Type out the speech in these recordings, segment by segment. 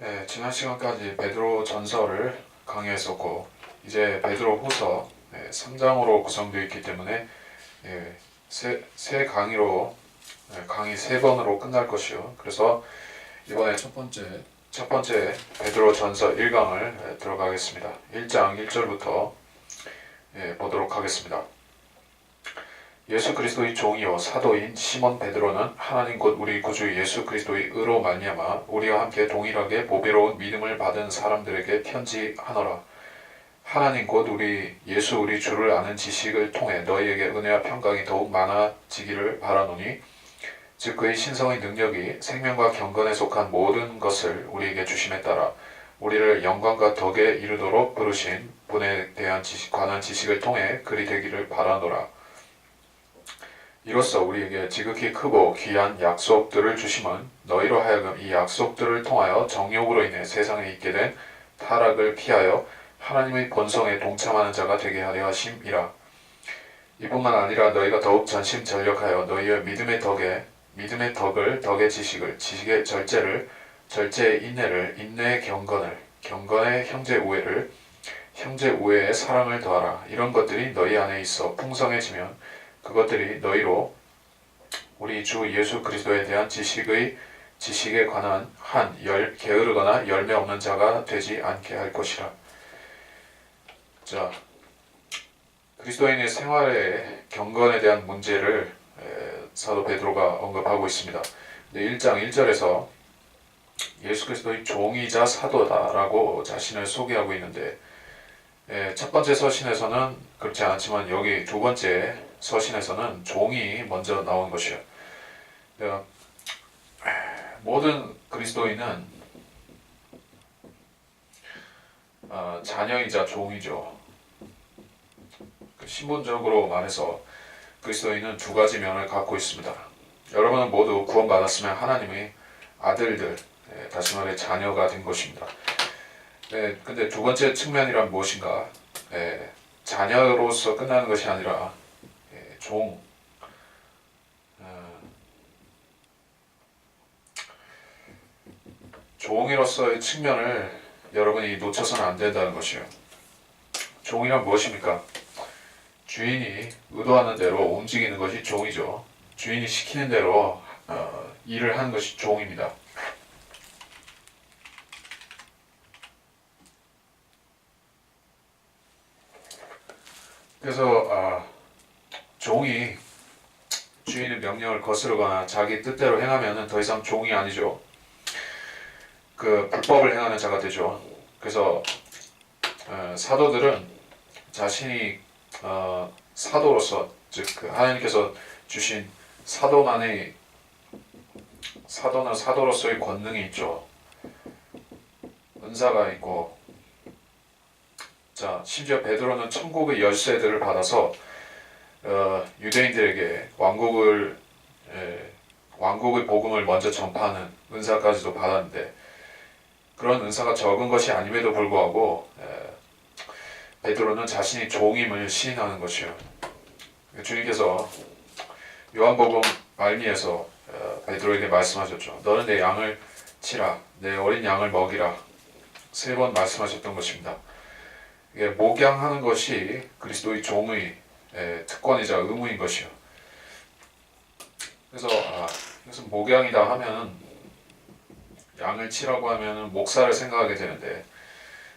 네, 지난 시간까지 베드로 전서를 강의했었고 이제 베드로 후서 3장으로 구성되어 있기 때문에 세 강의로 강의 3번으로 끝날 것이요. 그래서 이번에 첫 번째 베드로 전서 1강을 들어가겠습니다. 1장 1절부터 보도록 하겠습니다. 예수 그리스도의 종이요 사도인 시몬 베드로는 하나님 곧 우리 구주 예수 그리스도의 의로 말미암아 우리와 함께 동일하게 보배로운 믿음을 받은 사람들에게 편지하노라. 하나님 곧 우리 예수 우리 주를 아는 지식을 통해 너희에게 은혜와 평강이 더욱 많아지기를 바라노니 즉 그의 신성의 능력이 생명과 경건에 속한 모든 것을 우리에게 주심에 따라 우리를 영광과 덕에 이르도록 부르신 분에 대한 관한 지식을 통해 그리 되기를 바라노라. 이로써 우리에게 지극히 크고 귀한 약속들을 주심은 너희로 하여금 이 약속들을 통하여 정욕으로 인해 세상에 있게 된 타락을 피하여 하나님의 본성에 동참하는 자가 되게 하려 하심이라. 이뿐만 아니라 너희가 더욱 전심전력하여 너희의 믿음의 덕을 덕의 지식을 지식의 절제를 절제의 인내를 인내의 경건의 형제 우애를 형제 우애의 사랑을 더하라. 이런 것들이 너희 안에 있어 풍성해지면 그것들이 너희로 우리 주 예수 그리스도에 대한 지식에 관한 게으르거나 열매 없는 자가 되지 않게 할 것이라. 자, 그리스도인의 생활의 경건에 대한 문제를 사도 베드로가 언급하고 있습니다. 1장 1절에서 예수 그리스도의 종이자 사도다라고 자신을 소개하고 있는데 첫 번째 서신에서는 그렇지 않지만 여기 두 번째 서신에서는 종이 먼저 나온 것이요. 모든 그리스도인은 자녀이자 종이죠. 신분적으로 말해서 그리스도인은 두 가지 면을 갖고 있습니다. 여러분은 모두 구원받았으면 하나님의 아들들, 다시 말해 자녀가 된 것입니다. 근데 두 번째 측면이란 무엇인가? 자녀로서 끝나는 것이 아니라 종이로서의 측면을 여러분이 놓쳐서는 안 된다는 것이에요. 종이란 무엇입니까? 주인이 의도하는 대로 움직이는 것이 종이죠. 주인이 시키는 대로 일을 하는 것이 종입니다. 그래서 종이 주인의 명령을 거스르거나 자기 뜻대로 행하면 더 이상 종이 아니죠. 그 불법을 행하는 자가 되죠. 그래서 사도들은 자신이 사도로서 즉 하나님께서 주신 사도나 사도로서의 권능이 있죠. 은사가 있고, 자 심지어 베드로는 천국의 열쇠들을 받아서 유대인들에게 왕국의 복음을 먼저 전파하는 은사까지도 받았는데 그런 은사가 적은 것이 아님에도 불구하고 베드로는 자신이 종임을 시인하는 것이요. 주님께서 요한복음 말미에서 베드로에게 말씀하셨죠. 너는 내 양을 치라, 내 어린 양을 먹이라 3번 말씀하셨던 것입니다. 목양하는 것이 그리스도의 종의 특권이자 의무인 것이요. 그래서 목양이다 하면 양을 치라고 하면 목사를 생각하게 되는데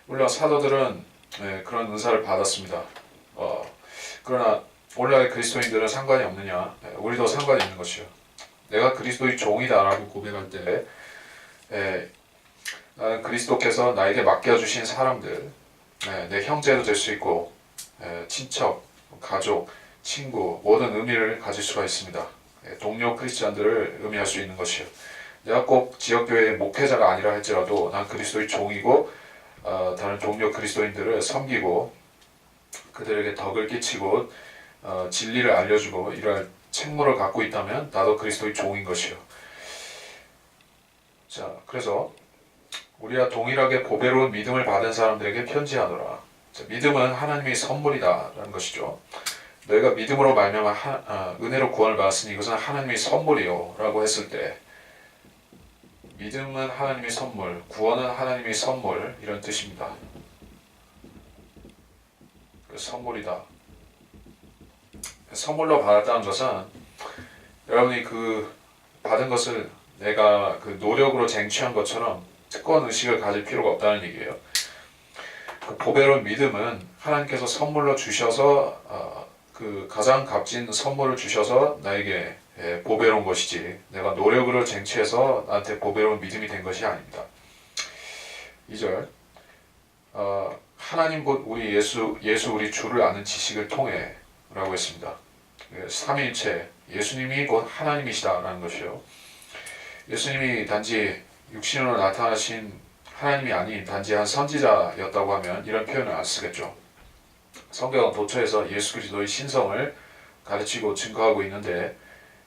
물론 사도들은 그런 은사를 받았습니다. 그러나 오늘날 그리스도인들은 상관이 없느냐? 우리도 상관이 있는 것이요. 내가 그리스도의 종이다라고 고백할 때 나는 그리스도께서 나에게 맡겨주신 사람들, 내 형제도 될 수 있고 친척, 가족, 친구 모든 의미를 가질 수가 있습니다. 동료 크리스찬들을 의미할 수 있는 것이요. 내가 꼭 지역교회의 목회자가 아니라 할지라도 난 그리스도의 종이고 다른 동료 그리스도인들을 섬기고 그들에게 덕을 끼치고 진리를 알려주고 이럴 책무를 갖고 있다면 나도 그리스도의 종인 것이요. 자, 그래서 우리와 동일하게 보배로운 믿음을 받은 사람들에게 편지하노라. 자, 믿음은 하나님의 선물이다라는 것이죠. 너희가 믿음으로 말미암아 은혜로 구원을 받았으니 이것은 하나님의 선물이요 라고 했을 때 믿음은 하나님의 선물, 구원은 하나님의 선물 이런 뜻입니다. 선물이다. 선물로 받았다는 것은 여러분이 그 받은 것을 내가 그 노력으로 쟁취한 것처럼 특권 의식을 가질 필요가 없다는 얘기예요. 그 보배로운 믿음은 하나님께서 선물로 주셔서 그 가장 값진 선물을 주셔서 나에게 보배로운 것이지 내가 노력으로 쟁취해서 나한테 보배로운 믿음이 된 것이 아닙니다. 2절 하나님 곧 우리 예수 우리 주를 아는 지식을 통해 라고 했습니다. 삼위일체 예수님이 곧 하나님이시다라는 것이요. 예수님이 단지 육신으로 나타나신 하나님이 아닌 단지 한 선지자였다고 하면 이런 표현을 안 쓰겠죠. 성경은 도처에서 예수 그리스도의 신성을 가르치고 증거하고 있는데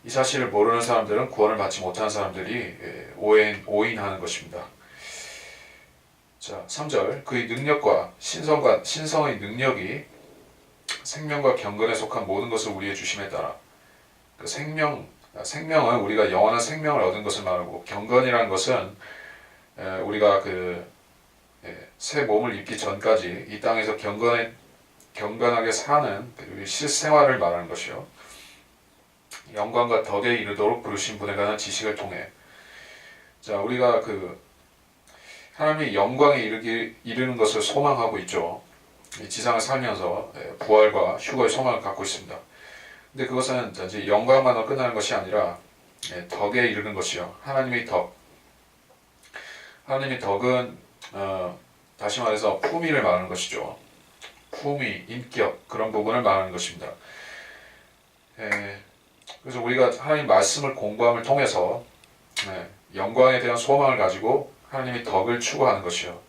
이 사실을 모르는 사람들은 구원을 받지 못한 사람들이 오인하는 것입니다. 자, 3절 그의 능력과 신성의 능력이 생명과 경건에 속한 모든 것을 우리의 주심에 따라 그 생명은 우리가 영원한 생명을 얻은 것을 말하고 경건이라는 것은 우리가 새 몸을 입기 전까지 이 땅에서 경건하게 사는 실생활을 말하는 것이요. 영광과 덕에 이르도록 부르신 분에 관한 지식을 통해 자 우리가 하나님의 영광에 이르는 것을 소망하고 있죠. 이 지상을 살면서 부활과 휴거의 소망을 갖고 있습니다. 근데 그것은 단지 영광만으로 끝나는 것이 아니라 덕에 이르는 것이요. 하나님의 덕은 다시 말해서 품위를 말하는 것이죠. 품위, 인격 그런 부분을 말하는 것입니다. 그래서 우리가 하나님 말씀을 공부함을 통해서 영광에 대한 소망을 가지고 하나님의 덕을 추구하는 것이요.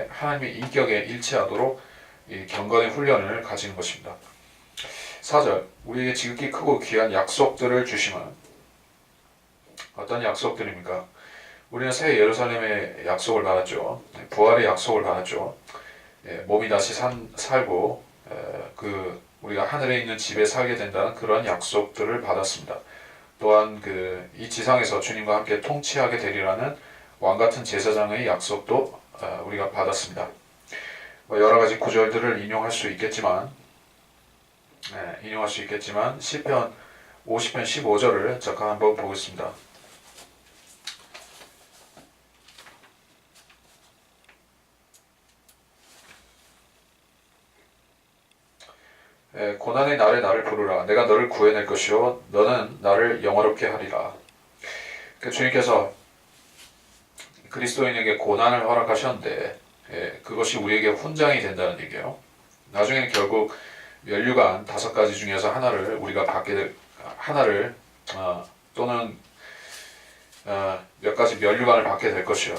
하나님의 인격에 일치하도록 이 경건의 훈련을 가지는 것입니다. 4절 우리에게 지극히 크고 귀한 약속들을 주심은 어떤 약속들입니까? 우리는 새 예루살렘의 약속을 받았죠. 부활의 약속을 받았죠. 몸이 다시 살고 우리가 하늘에 있는 집에 살게 된다는 그런 약속들을 받았습니다. 또한 이 지상에서 주님과 함께 통치하게 되리라는 왕같은 제사장의 약속도 우리가 받았습니다. 여러 가지 구절들을 인용할 수 있겠지만 시편 50편 15절을 잠깐 한번 보겠습니다. 고난의 날에 나를 부르라. 내가 너를 구해낼 것이요 너는 나를 영화롭게 하리라. 주님께서 그리스도인에게 고난을 허락하셨는데 그것이 우리에게 훈장이 된다는 얘기예요. 나중에는 결국 면류관 5가지 중에서 하나를 또는 몇 가지 면류관을 받게 될 것이요.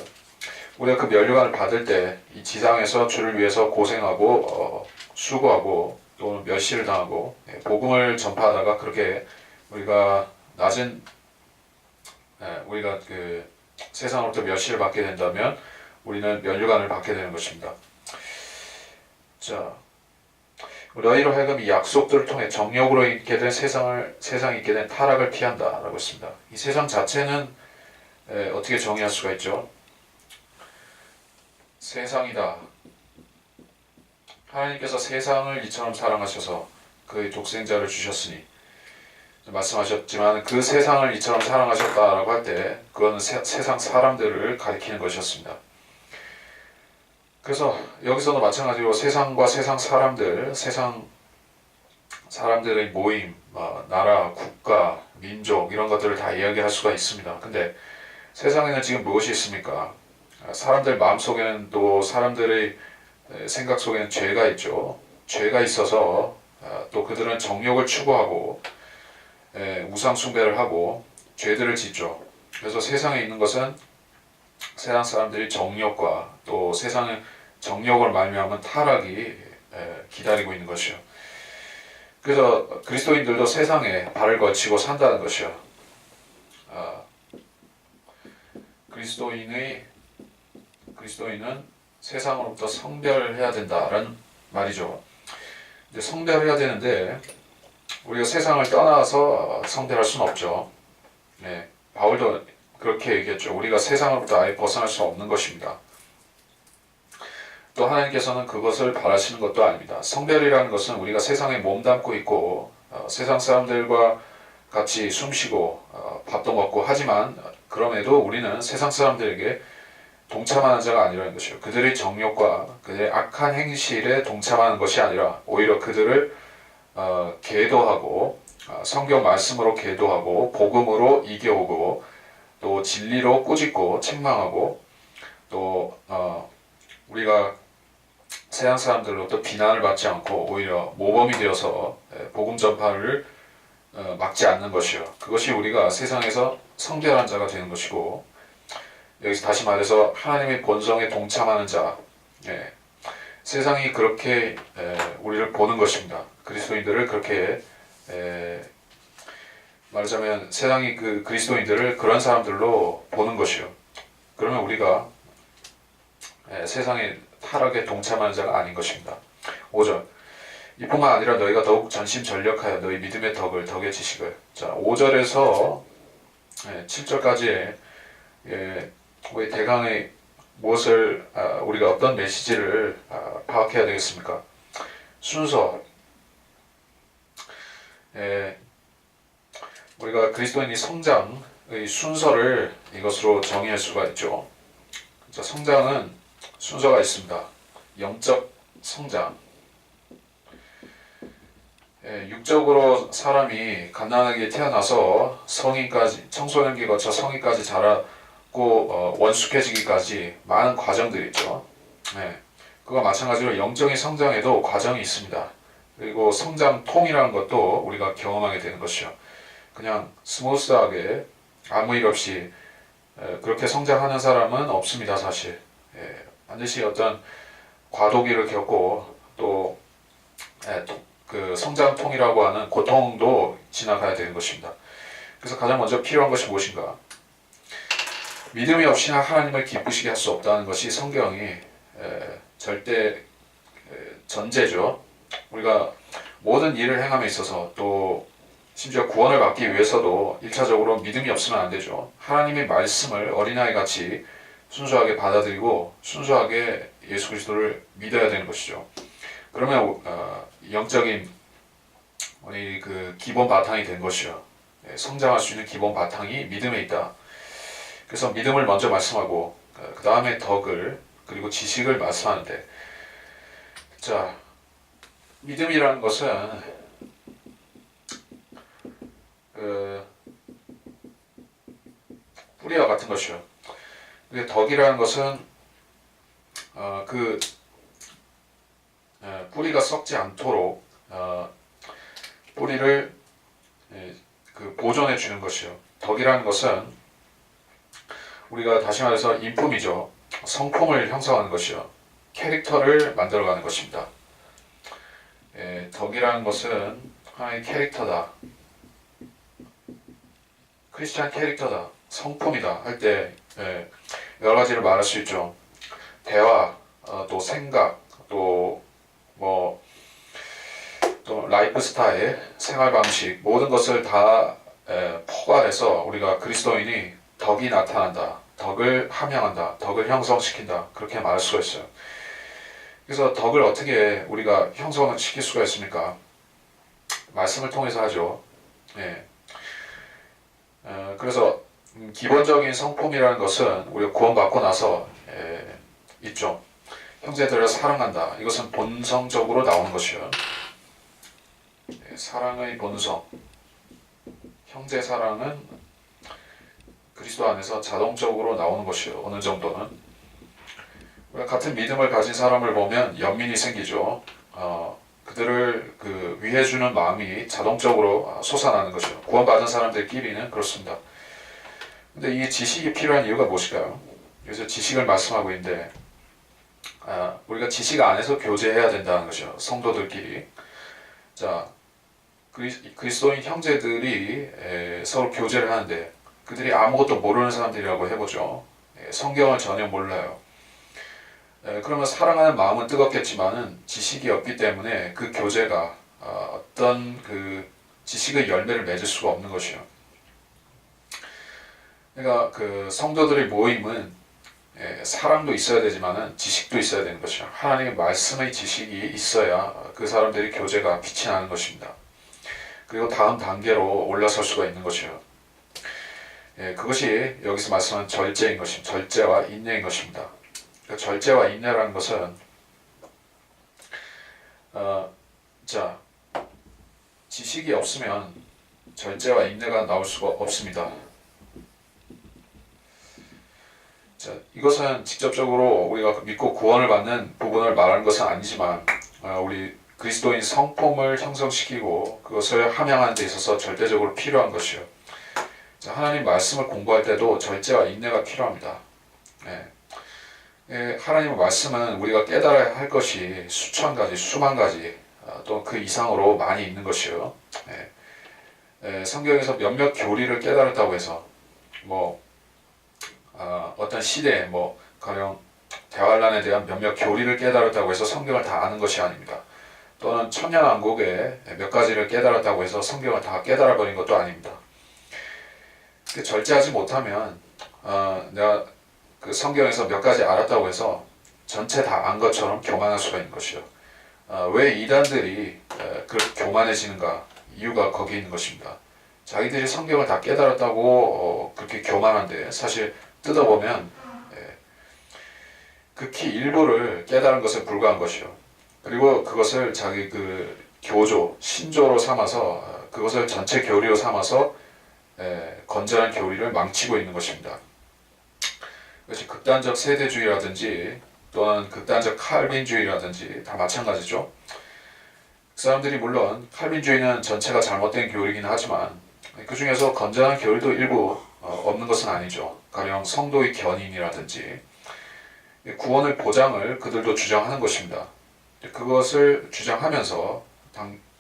우리가 그 면류관을 받을 때 이 지상에서 주를 위해서 고생하고 수고하고 또는 멸시를 당하고 복음을 전파하다가 그렇게 우리가 세상으로부터 멸시를 받게 된다면 우리는 면류관을 받게 되는 것입니다. 자, 너희로 하여금 이 약속들을 통해 정욕으로 있게 된 세상에 있게 된 타락을 피한다라고 했습니다. 이 세상 자체는 어떻게 정의할 수가 있죠? 세상이다. 하나님께서 세상을 이처럼 사랑하셔서 그의 독생자를 주셨으니 말씀하셨지만 그 세상을 이처럼 사랑하셨다라고 할 때 그거는 세상 사람들을 가리키는 것이었습니다. 그래서 여기서도 마찬가지로 세상과 세상 사람들의 모임, 나라, 국가, 민족 이런 것들을 다 이야기할 수가 있습니다. 근데 세상에는 지금 무엇이 있습니까? 사람들 마음속에는 또 사람들의 생각 속에는 죄가 있죠. 죄가 있어서 또 그들은 정욕을 추구하고 우상 숭배를 하고 죄들을 짓죠. 그래서 세상에 있는 것은 세상 사람들이 정욕과 또 세상의 정욕을 말미암은 타락이 기다리고 있는 것이요. 그래서 그리스도인들도 세상에 발을 걸치고 산다는 것이요. 그리스도인은 세상으로부터 성별해야 된다라는 말이죠. 이제 성별해야 되는데 우리가 세상을 떠나서 성별할 수는 없죠. 바울도 그렇게 얘기했죠. 우리가 세상으로부터 아예 벗어날 수 없는 것입니다. 또 하나님께서는 그것을 바라시는 것도 아닙니다. 성별이라는 것은 우리가 세상에 몸담고 있고 세상 사람들과 같이 숨쉬고 밥도 먹고 하지만 그럼에도 우리는 세상 사람들에게 동참하는 자가 아니라는 것이요. 그들의 정욕과 그들의 악한 행실에 동참하는 것이 아니라 오히려 그들을 계도하고 성경 말씀으로 계도하고 복음으로 이겨오고 또 진리로 꾸짖고 책망하고 또 우리가 세상 사람들로부터 비난을 받지 않고 오히려 모범이 되어서 복음 전파를 막지 않는 것이요. 그것이 우리가 세상에서 성결한 자가 되는 것이고 여기서 다시 말해서 하나님의 본성에 동참하는 자, 세상이 그렇게 우리를 보는 것입니다. 그리스도인들을 그렇게 말하자면 세상이 그 그리스도인들을 그런 사람들로 보는 것이요. 그러면 우리가 세상의 타락에 동참하는 자가 아닌 것입니다. 5절 이뿐만 아니라 너희가 더욱 전심전력하여 너희 믿음의 덕의 지식을. 자, 5절에서 7절까지의 우리 대강의 무엇을 우리가 어떤 메시지를 파악해야 되겠습니까? 순서. 우리가 그리스도인이 성장의 순서를 이것으로 정의할 수가 있죠. 자, 성장은 순서가 있습니다. 영적 성장. 육적으로 사람이 갓난아기에 태어나서 성인까지, 청소년기 거쳐 성인까지 자라고 원숙해지기까지 많은 과정들이 있죠. 그와 마찬가지로 영적인 성장에도 과정이 있습니다. 그리고 성장통이라는 것도 우리가 경험하게 되는 것이죠. 그냥 스무스하게 아무 일 없이 그렇게 성장하는 사람은 없습니다, 사실. 반드시 어떤 과도기를 겪고 또 그 성장통이라고 하는 고통도 지나가야 되는 것입니다. 그래서 가장 먼저 필요한 것이 무엇인가? 믿음이 없이는 하나님을 기쁘시게 할 수 없다는 것이 성경이 절대 전제죠. 우리가 모든 일을 행함에 있어서 또 심지어 구원을 받기 위해서도 1차적으로 믿음이 없으면 안 되죠. 하나님의 말씀을 어린아이같이 순수하게 받아들이고 순수하게 예수 그리스도를 믿어야 되는 것이죠. 그러면 영적인 우리 그 기본 바탕이 된 것이요. 성장할 수 있는 기본 바탕이 믿음에 있다. 그래서 믿음을 먼저 말씀하고 그 다음에 덕을 그리고 지식을 말씀하는데, 자, 믿음이라는 것은 뿌리와 같은 것이요. 근데 덕이라는 것은 뿌리가 썩지 않도록 뿌리를 보존해 주는 것이요. 덕이라는 것은 우리가 다시 말해서 인품이죠. 성품을 형성하는 것이요. 캐릭터를 만들어가는 것입니다. 덕이라는 것은 하나의 캐릭터다. 크리스찬 캐릭터다. 성품이다 할 때 여러 가지를 말할 수 있죠. 대화, 또 생각, 또 라이프 스타일, 생활 방식, 모든 것을 다 포괄해서 우리가 그리스도인이 덕이 나타난다, 덕을 함양한다, 덕을 형성시킨다, 그렇게 말할 수가 있어요. 그래서 덕을 어떻게 우리가 형성시킬 수가 있습니까? 말씀을 통해서 하죠. 그래서 기본적인 성품이라는 것은 우리가 구원받고 나서 있죠. 형제들을 사랑한다. 이것은 본성적으로 나오는 것이요. 사랑의 본성. 형제 사랑은 그리스도 안에서 자동적으로 나오는 것이요. 어느 정도는. 우리가 같은 믿음을 가진 사람을 보면 연민이 생기죠. 그들을 위해주는 마음이 자동적으로 솟아나는 것이요. 구원받은 사람들끼리는 그렇습니다. 근데 이 지식이 필요한 이유가 무엇일까요? 여기서 지식을 말씀하고 있는데 우리가 지식 안에서 교제해야 된다는 것이요. 성도들끼리. 자, 그리스도인 형제들이 서로 교제를 하는데 그들이 아무것도 모르는 사람들이라고 해보죠. 성경을 전혀 몰라요. 그러면 사랑하는 마음은 뜨겁겠지만은 지식이 없기 때문에 그 교제가 어떤 그 지식의 열매를 맺을 수가 없는 것이요. 그러니까 그 성도들의 모임은 사랑도 있어야 되지만은 지식도 있어야 되는 것이요. 하나님의 말씀의 지식이 있어야 그 사람들이 교제가 빛이 나는 것입니다. 그리고 다음 단계로 올라설 수가 있는 것이요. 그것이 여기서 말씀하는 절제인 것입니다. 절제와 인내인 것입니다. 그 절제와 인내라는 것은 자 지식이 없으면 절제와 인내가 나올 수가 없습니다. 자, 이것은 직접적으로 우리가 믿고 구원을 받는 부분을 말하는 것은 아니지만 우리 그리스도인 성품을 형성시키고 그것을 함양하는 데 있어서 절대적으로 필요한 것이요. 자, 하나님 말씀을 공부할 때도 절제와 인내가 필요합니다. 하나님의 말씀은 우리가 깨달아야 할 것이 수천 가지, 수만 가지 또 그 이상으로 많이 있는 것이요. 성경에서 몇몇 교리를 깨달았다고 해서 어떤 시대에 가령 대환란에 대한 몇몇 교리를 깨달았다고 해서 성경을 다 아는 것이 아닙니다. 또는 천년왕국에 몇 가지를 깨달았다고 해서 성경을 다 깨달아버린 것도 아닙니다. 절제하지 못하면 내가 그 성경에서 몇 가지 알았다고 해서 전체 다 안 것처럼 교만할 수가 있는 것이요. 왜 이단들이 그렇게 교만해지는가? 이유가 거기 있는 것입니다. 자기들이 성경을 다 깨달았다고 그렇게 교만한데 사실 뜯어보면 극히 일부를 깨달은 것에 불과한 것이요. 그리고 그것을 자기 그 교조, 신조로 삼아서 그것을 전체 교리로 삼아서 건전한 교리를 망치고 있는 것입니다. 그것이 극단적 세대주의라든지 또는 극단적 칼빈주의라든지 다 마찬가지죠. 그 사람들이 물론 칼빈주의는 전체가 잘못된 교리이긴 하지만 그 중에서 건전한 교리도 일부 없는 것은 아니죠. 가령 성도의 견인이라든지 구원의 보장을 그들도 주장하는 것입니다. 그것을 주장하면서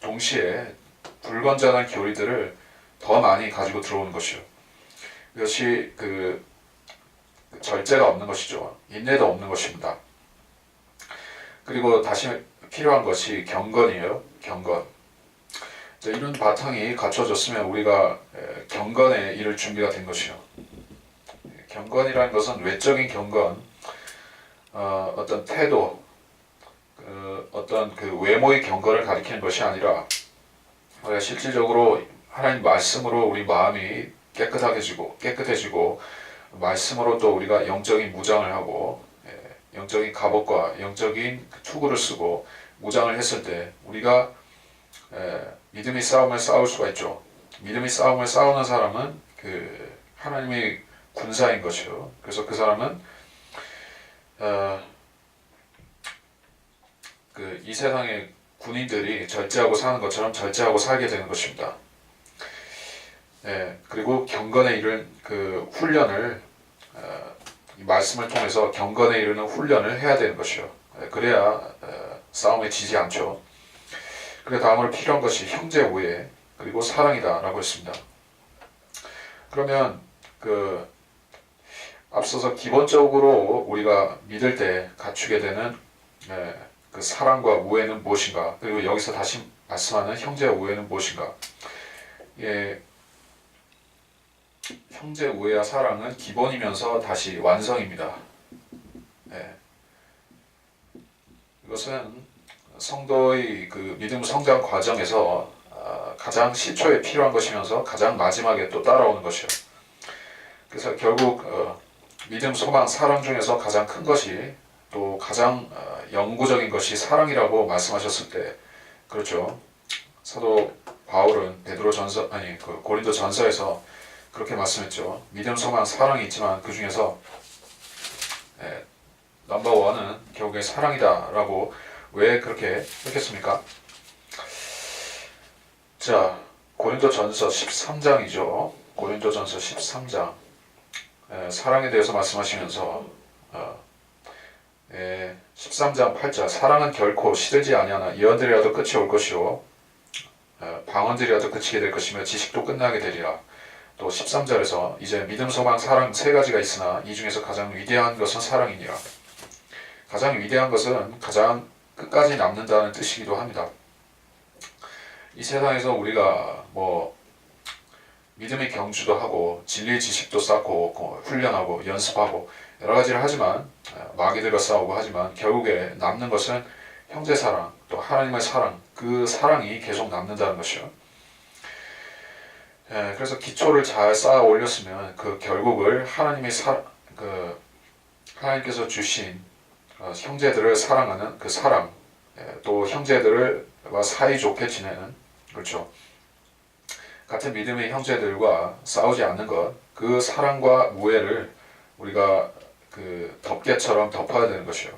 동시에 불건전한 교리들을 더 많이 가지고 들어오는 것이요. 이것이 그 절제가 없는 것이죠. 인내도 없는 것입니다. 그리고 다시 필요한 것이 경건이에요. 경건. 이런 바탕이 갖춰졌으면 우리가 경건에 이를 준비가 된 것이요. 경건이라는 것은 외적인 경건, 어떤 태도, 어떤 그 외모의 경건을 가리키는 것이 아니라 우리가 실질적으로 하나님 말씀으로 우리 마음이 깨끗해지고 말씀으로 또 우리가 영적인 무장을 하고 영적인 갑옷과 영적인 투구를 쓰고 무장을 했을 때 우리가 믿음의 싸움을 싸울 수가 있죠. 믿음의 싸움을 싸우는 사람은 그 하나님의 군사인 것이요. 그래서 그 사람은 이 세상의 군인들이 절제하고 사는 것처럼 절제하고 살게 되는 것입니다. 그리고 경건에 이른 그 훈련을 이 말씀을 통해서 경건에 이르는 훈련을 해야 되는 것이요. 그래야 싸움에 지지 않죠. 그리고 다음으로 필요한 것이 형제 우애 그리고 사랑이다라고 했습니다. 그러면 앞서서 기본적으로 우리가 믿을 때 갖추게 되는 그 사랑과 우애는 무엇인가? 그리고 여기서 다시 말씀하는 형제와 우애는 무엇인가? 형제 우애와 사랑은 기본이면서 다시 완성입니다. 이것은 성도의 그 믿음 성장 과정에서 가장 시초에 필요한 것이면서 가장 마지막에 또 따라오는 것이요. 그래서 결국 믿음, 소망, 사랑 중에서 가장 큰 것이 또 가장 영구적인 것이 사랑이라고 말씀하셨을 때 그렇죠. 사도 바울은 고린도 전서에서 그렇게 말씀했죠. 믿음, 소망, 사랑이 있지만 그 중에서 넘버 원은 결국에 사랑이다라고 왜 그렇게 했겠습니까? 자, 고린도전서 13장이죠. 고린도전서 13장 사랑에 대해서 말씀하시면서 13장 8절 사랑은 결코 시들지 아니하나 예언들이라도 끝이 올 것이요 방언들이라도 그치게 될 것이며 지식도 끝나게 되리라. 또 13절에서 이제 믿음, 소망, 사랑 세 가지가 있으나 이 중에서 가장 위대한 것은 사랑이니라. 가장 위대한 것은 가장 끝까지 남는다는 뜻이기도 합니다. 이 세상에서 우리가 믿음의 경주도 하고 진리의 지식도 쌓고 훈련하고 연습하고 여러 가지를 하지만 마귀들과 싸우고 하지만 결국에 남는 것은 형제 사랑 또 하나님의 사랑 그 사랑이 계속 남는다는 것이요. 그래서 기초를 잘 쌓아 올렸으면 그 결국을 하나님께서 주신 형제들을 사랑하는 그 사랑 또 형제들과 사이좋게 지내는 그렇죠. 같은 믿음의 형제들과 싸우지 않는 것, 그 사랑과 무해를 우리가 그 덮개처럼 덮어야 되는 것이요.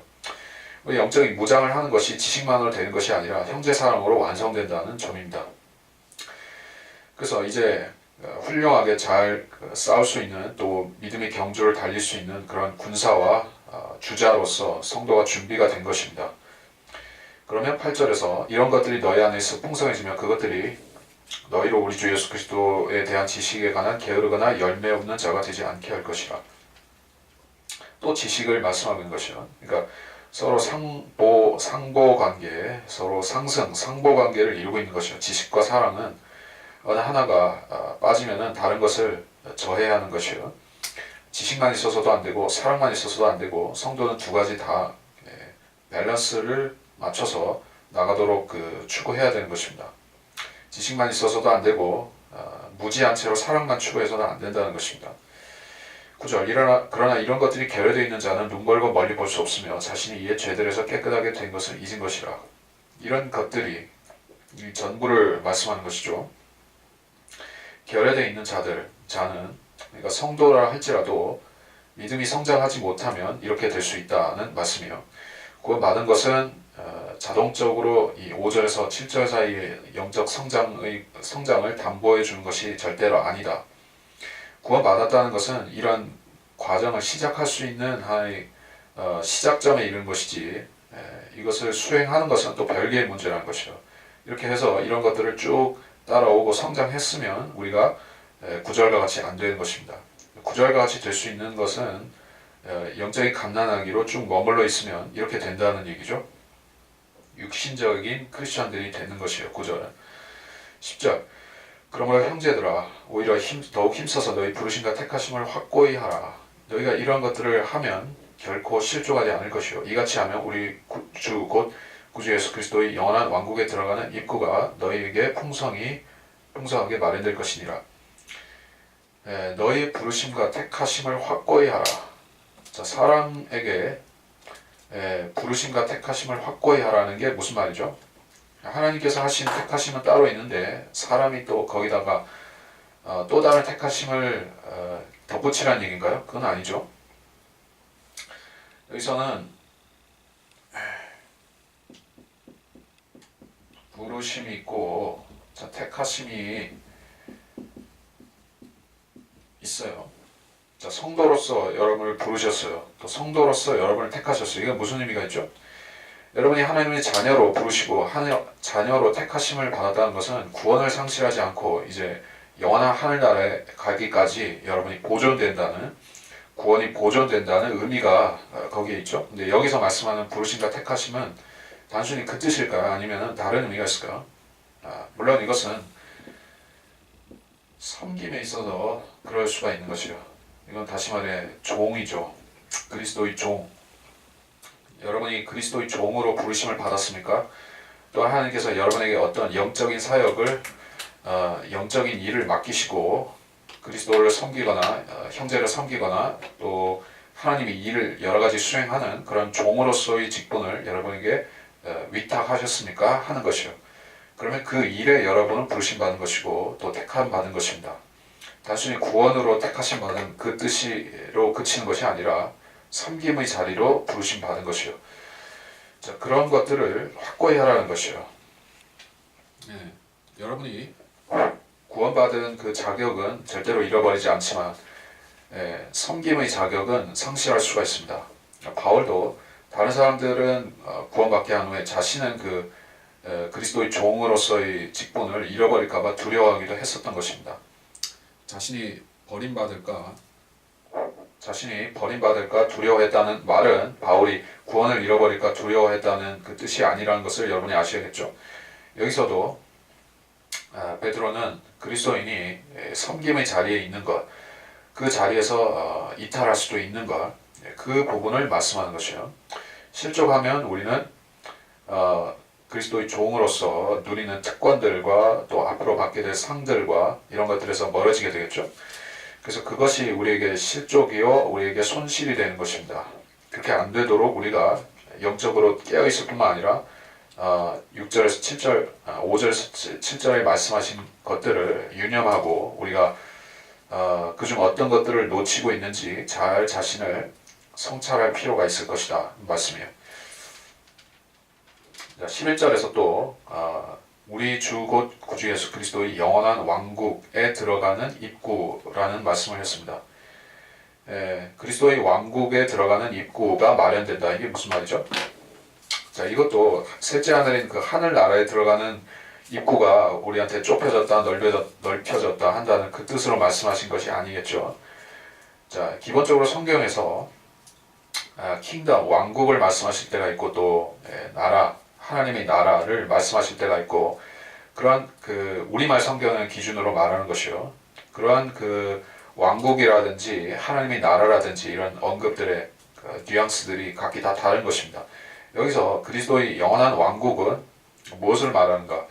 우리 영적인 무장을 하는 것이 지식만으로 되는 것이 아니라 형제 사랑으로 완성된다는 점입니다. 그래서 이제 훌륭하게 잘 싸울 수 있는 또 믿음의 경주를 달릴 수 있는 그런 군사와 주자로서 성도가 준비가 된 것입니다. 그러면 8절에서 이런 것들이 너희 안에서 풍성해지면 그것들이 너희로 우리 주 예수 그리스도에 대한 지식에 관한 게으르거나 열매 없는 자가 되지 않게 할 것이라. 또 지식을 말씀하고 있는 것이요. 그러니까 서로 상보 관계, 서로 상보 관계를 이루고 있는 것이요. 지식과 사랑은 어느 하나가 빠지면은 다른 것을 저해야 하는 것이요. 지식만 있어서도 안 되고 사랑만 있어서도 안 되고 성도는 두 가지 다 밸런스를 맞춰서 나가도록 추구해야 되는 것입니다. 지식만 있어서도 안 되고 무지한 채로 사랑만 추구해서는 안 된다는 것입니다. 9절 그러나 이런 것들이 결여되어 있는 자는 눈 멀고 멀리 볼 수 없으며 자신이 이에 죄들에서 깨끗하게 된 것을 잊은 것이라. 이런 것들이 이 전부를 말씀하는 것이죠. 결여되어 있는 자는 그러니까 성도라 할지라도 믿음이 성장하지 못하면 이렇게 될 수 있다는 말씀이요. 구원받은 것은 자동적으로 이 5절에서 7절 사이의 영적 성장을 담보해 주는 것이 절대로 아니다. 구원받았다는 것은 이런 과정을 시작할 수 있는 하나의 시작점에 이른 것이지 이것을 수행하는 것은 또 별개의 문제라는 것이요. 이렇게 해서 이런 것들을 쭉 따라오고 성장했으면 우리가 9절과 같이 안 되는 것입니다. 9절과 같이 될 수 있는 것은 영적인 갓난아기로 쭉 머물러 있으면 이렇게 된다는 얘기죠. 육신적인 크리스천들이 되는 것이에요. 9절은 10절 그러므로 형제들아 오히려 더욱 힘써서 너희 부르심과 택하심을 확고히 하라. 너희가 이러한 것들을 하면 결코 실족하지 않을 것이요 이같이 하면 우리 주 곧 구주 예수 그리스도의 영원한 왕국에 들어가는 입구가 너희에게 풍성하게 마련될 것이니라. 너희의 부르심과 택하심을 확고히 하라. 자, 사람에게 부르심과 택하심을 확고히 하라는 게 무슨 말이죠? 하나님께서 하신 택하심은 따로 있는데 사람이 또 거기다가 또 다른 택하심을 덧붙이라는 얘기인가요? 그건 아니죠. 여기서는 부르심이 있고 택하심이 있어요. 자, 성도로서 여러분을 부르셨어요. 또 성도로서 여러분을 택하셨어요. 이게 무슨 의미가 있죠? 여러분이 하나님의 자녀로 부르시고 자녀로 택하심을 받았다는 것은 구원을 상실하지 않고 이제 영원한 하늘나라에 가기까지 여러분이 구원이 보존된다는 의미가 거기에 있죠. 근데 여기서 말씀하는 부르심과 택하심은 단순히 그 뜻일까요? 아니면 다른 의미가 있을까요? 물론 이것은 섬김에 있어서 그럴 수가 있는 것이요. 이건 다시 말해 종이죠. 그리스도의 종. 여러분이 그리스도의 종으로 부르심을 받았습니까? 또 하나님께서 여러분에게 어떤 영적인 사역을 영적인 일을 맡기시고 그리스도를 섬기거나 형제를 섬기거나 또 하나님의 일을 여러 가지 수행하는 그런 종으로서의 직분을 여러분에게 위탁하셨습니까? 하는 것이요. 그러면 그 일에 여러분은 부르심 받은 것이고 또 택함 받은 것입니다. 단순히 구원으로 택하심 받은 그 뜻으로 그치는 것이 아니라 섬김의 자리로 부르심 받은 것이요. 자, 그런 것들을 확고히 하라는 것이요. 여러분이 구원받은 그 자격은 절대로 잃어버리지 않지만 섬김의 자격은 상실할 수가 있습니다. 바울도 다른 사람들은 구원받게 한 후에 자신은 그리스도의 종으로서의 직분을 잃어버릴까봐 두려워하기도 했었던 것입니다. 자신이 버림받을까 두려워했다는 말은 바울이 구원을 잃어버릴까 두려워했다는 그 뜻이 아니라는 것을 여러분이 아셔야겠죠. 여기서도 베드로는 그리스도인이 섬김의 자리에 있는 것, 그 자리에서 이탈할 수도 있는 것, 그 부분을 말씀하는 것이요. 실족하면 우리는 그리스도의 종으로서 누리는 특권들과 또 앞으로 받게 될 상들과 이런 것들에서 멀어지게 되겠죠. 그래서 그것이 우리에게 실족이요 우리에게 손실이 되는 것입니다. 그렇게 안 되도록 우리가 영적으로 깨어있을 뿐만 아니라 6절에서 7절, 5절에서 7절에 말씀하신 것들을 유념하고 우리가 그중 어떤 것들을 놓치고 있는지 잘 자신을 성찰할 필요가 있을 것이다 말씀이에요. 11절에서 또 우리 주 곧 구주 예수 그리스도의 영원한 왕국에 들어가는 입구라는 말씀을 했습니다. 그리스도의 왕국에 들어가는 입구가 마련된다. 이게 무슨 말이죠? 자, 이것도 셋째 하늘인 그 하늘 나라에 들어가는 입구가 우리한테 좁혀졌다, 넓혀졌다 한다는 그 뜻으로 말씀하신 것이 아니겠죠. 자, 기본적으로 성경에서 킹덤, 왕국을 말씀하실 때가 있고 또 나라, 하나님의 나라를 말씀하실 때가 있고 그러한 그 우리말 성경을 기준으로 말하는 것이요. 그러한 그 왕국이라든지 하나님의 나라라든지 이런 언급들의 그 뉘앙스들이 각기 다 다른 것입니다. 여기서 그리스도의 영원한 왕국은 무엇을 말하는가?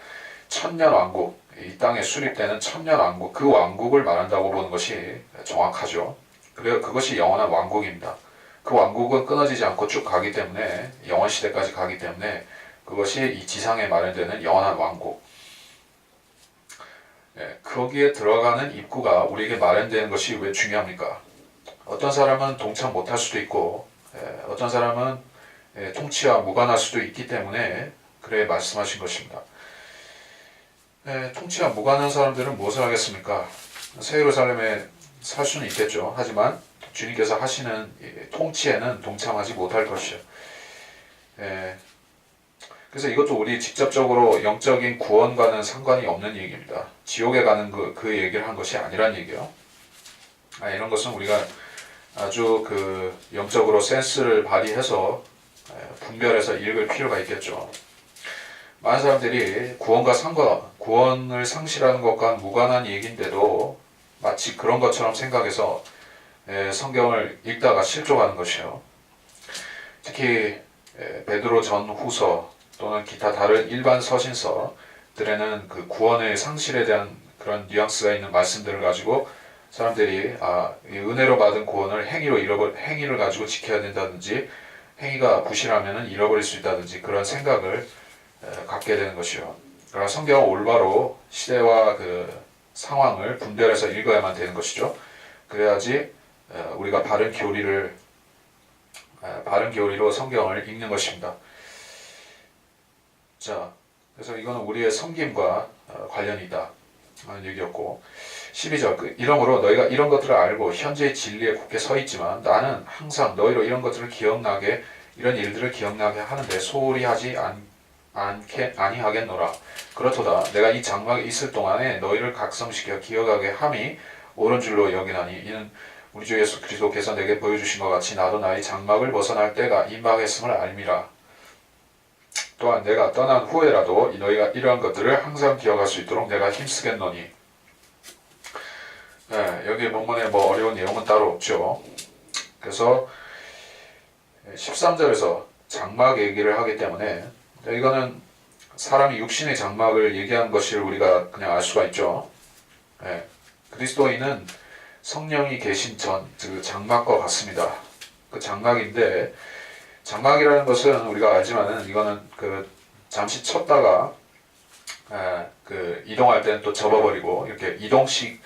천년 왕국, 이 땅에 수립되는 천년 왕국, 그 왕국을 말한다고 보는 것이 정확하죠. 그래서 그것이 영원한 왕국입니다. 그 왕국은 끊어지지 않고 쭉 가기 때문에 영원 시대까지 가기 때문에 그것이 이 지상에 마련되는 영원한 왕국. 거기에 들어가는 입구가 우리에게 마련되는 것이 왜 중요합니까? 어떤 사람은 동참 못할 수도 있고 어떤 사람은 통치와 무관할 수도 있기 때문에 그래 말씀하신 것입니다. 통치와 무관한 사람들은 무엇을 하겠습니까? 새 예루살렘에 살 수는 있겠죠. 하지만 주님께서 하시는 통치에는 동참하지 못할 것이요. 그래서 이것도 우리 직접적으로 영적인 구원과는 상관이 없는 얘기입니다. 지옥에 가는 그 얘기를 한 것이 아니란 얘기예요. 이런 것은 우리가 아주 그 영적으로 센스를 발휘해서 분별해서 읽을 필요가 있겠죠. 많은 사람들이 구원을 상실하는 것과 무관한 얘기인데도 마치 그런 것처럼 생각해서 성경을 읽다가 실족하는 것이요. 특히 베드로 전후서 또는 기타 다른 일반 서신서들에는 그 구원의 상실에 대한 그런 뉘앙스가 있는 말씀들을 가지고 사람들이 이 은혜로 받은 구원을 행위를 가지고 지켜야 된다든지 행위가 부실하면 잃어버릴 수 있다든지 그런 생각을 갖게 되는 것이요. 그러나 성경은 올바로 시대와 그 상황을 분별해서 읽어야만 되는 것이죠. 그래야지 우리가 바른 교리로 성경을 읽는 것입니다. 자, 그래서 이거는 우리의 섬김과 관련이 있다 하는 얘기였고 12절 이러므로 너희가 이런 것들을 알고 현재의 진리에 굳게 서 있지만 나는 항상 너희로 이런 것들을 기억나게 이런 일들을 기억나게 하는데 소홀히 하지 아니하겠노라. 그렇도다 내가 이 장막에 있을 동안에 너희를 각성시켜 기억하게 함이 옳은 줄로 여기나니 이는 우리 주 예수 그리스도께서 내게 보여주신 것 같이 나도 나의 장막을 벗어날 때가 임박했음을 알미라. 또한 내가 떠난 후에라도 너희가 이러한 것들을 항상 기억할 수 있도록 내가 힘쓰겠노니. 여기 본문에 뭐 어려운 내용은 따로 없죠. 그래서 13절에서 장막 얘기를 하기 때문에 이거는 사람이 육신의 장막을 얘기하는 것을 우리가 그냥 알 수가 있죠. 그리스도인은 성령이 계신 그 장막과 같습니다. 그 장막인데 장막이라는 것은 우리가 알지만은 이거는 그 잠시 쳤다가 그 이동할 때는 또 접어버리고 이렇게 이동식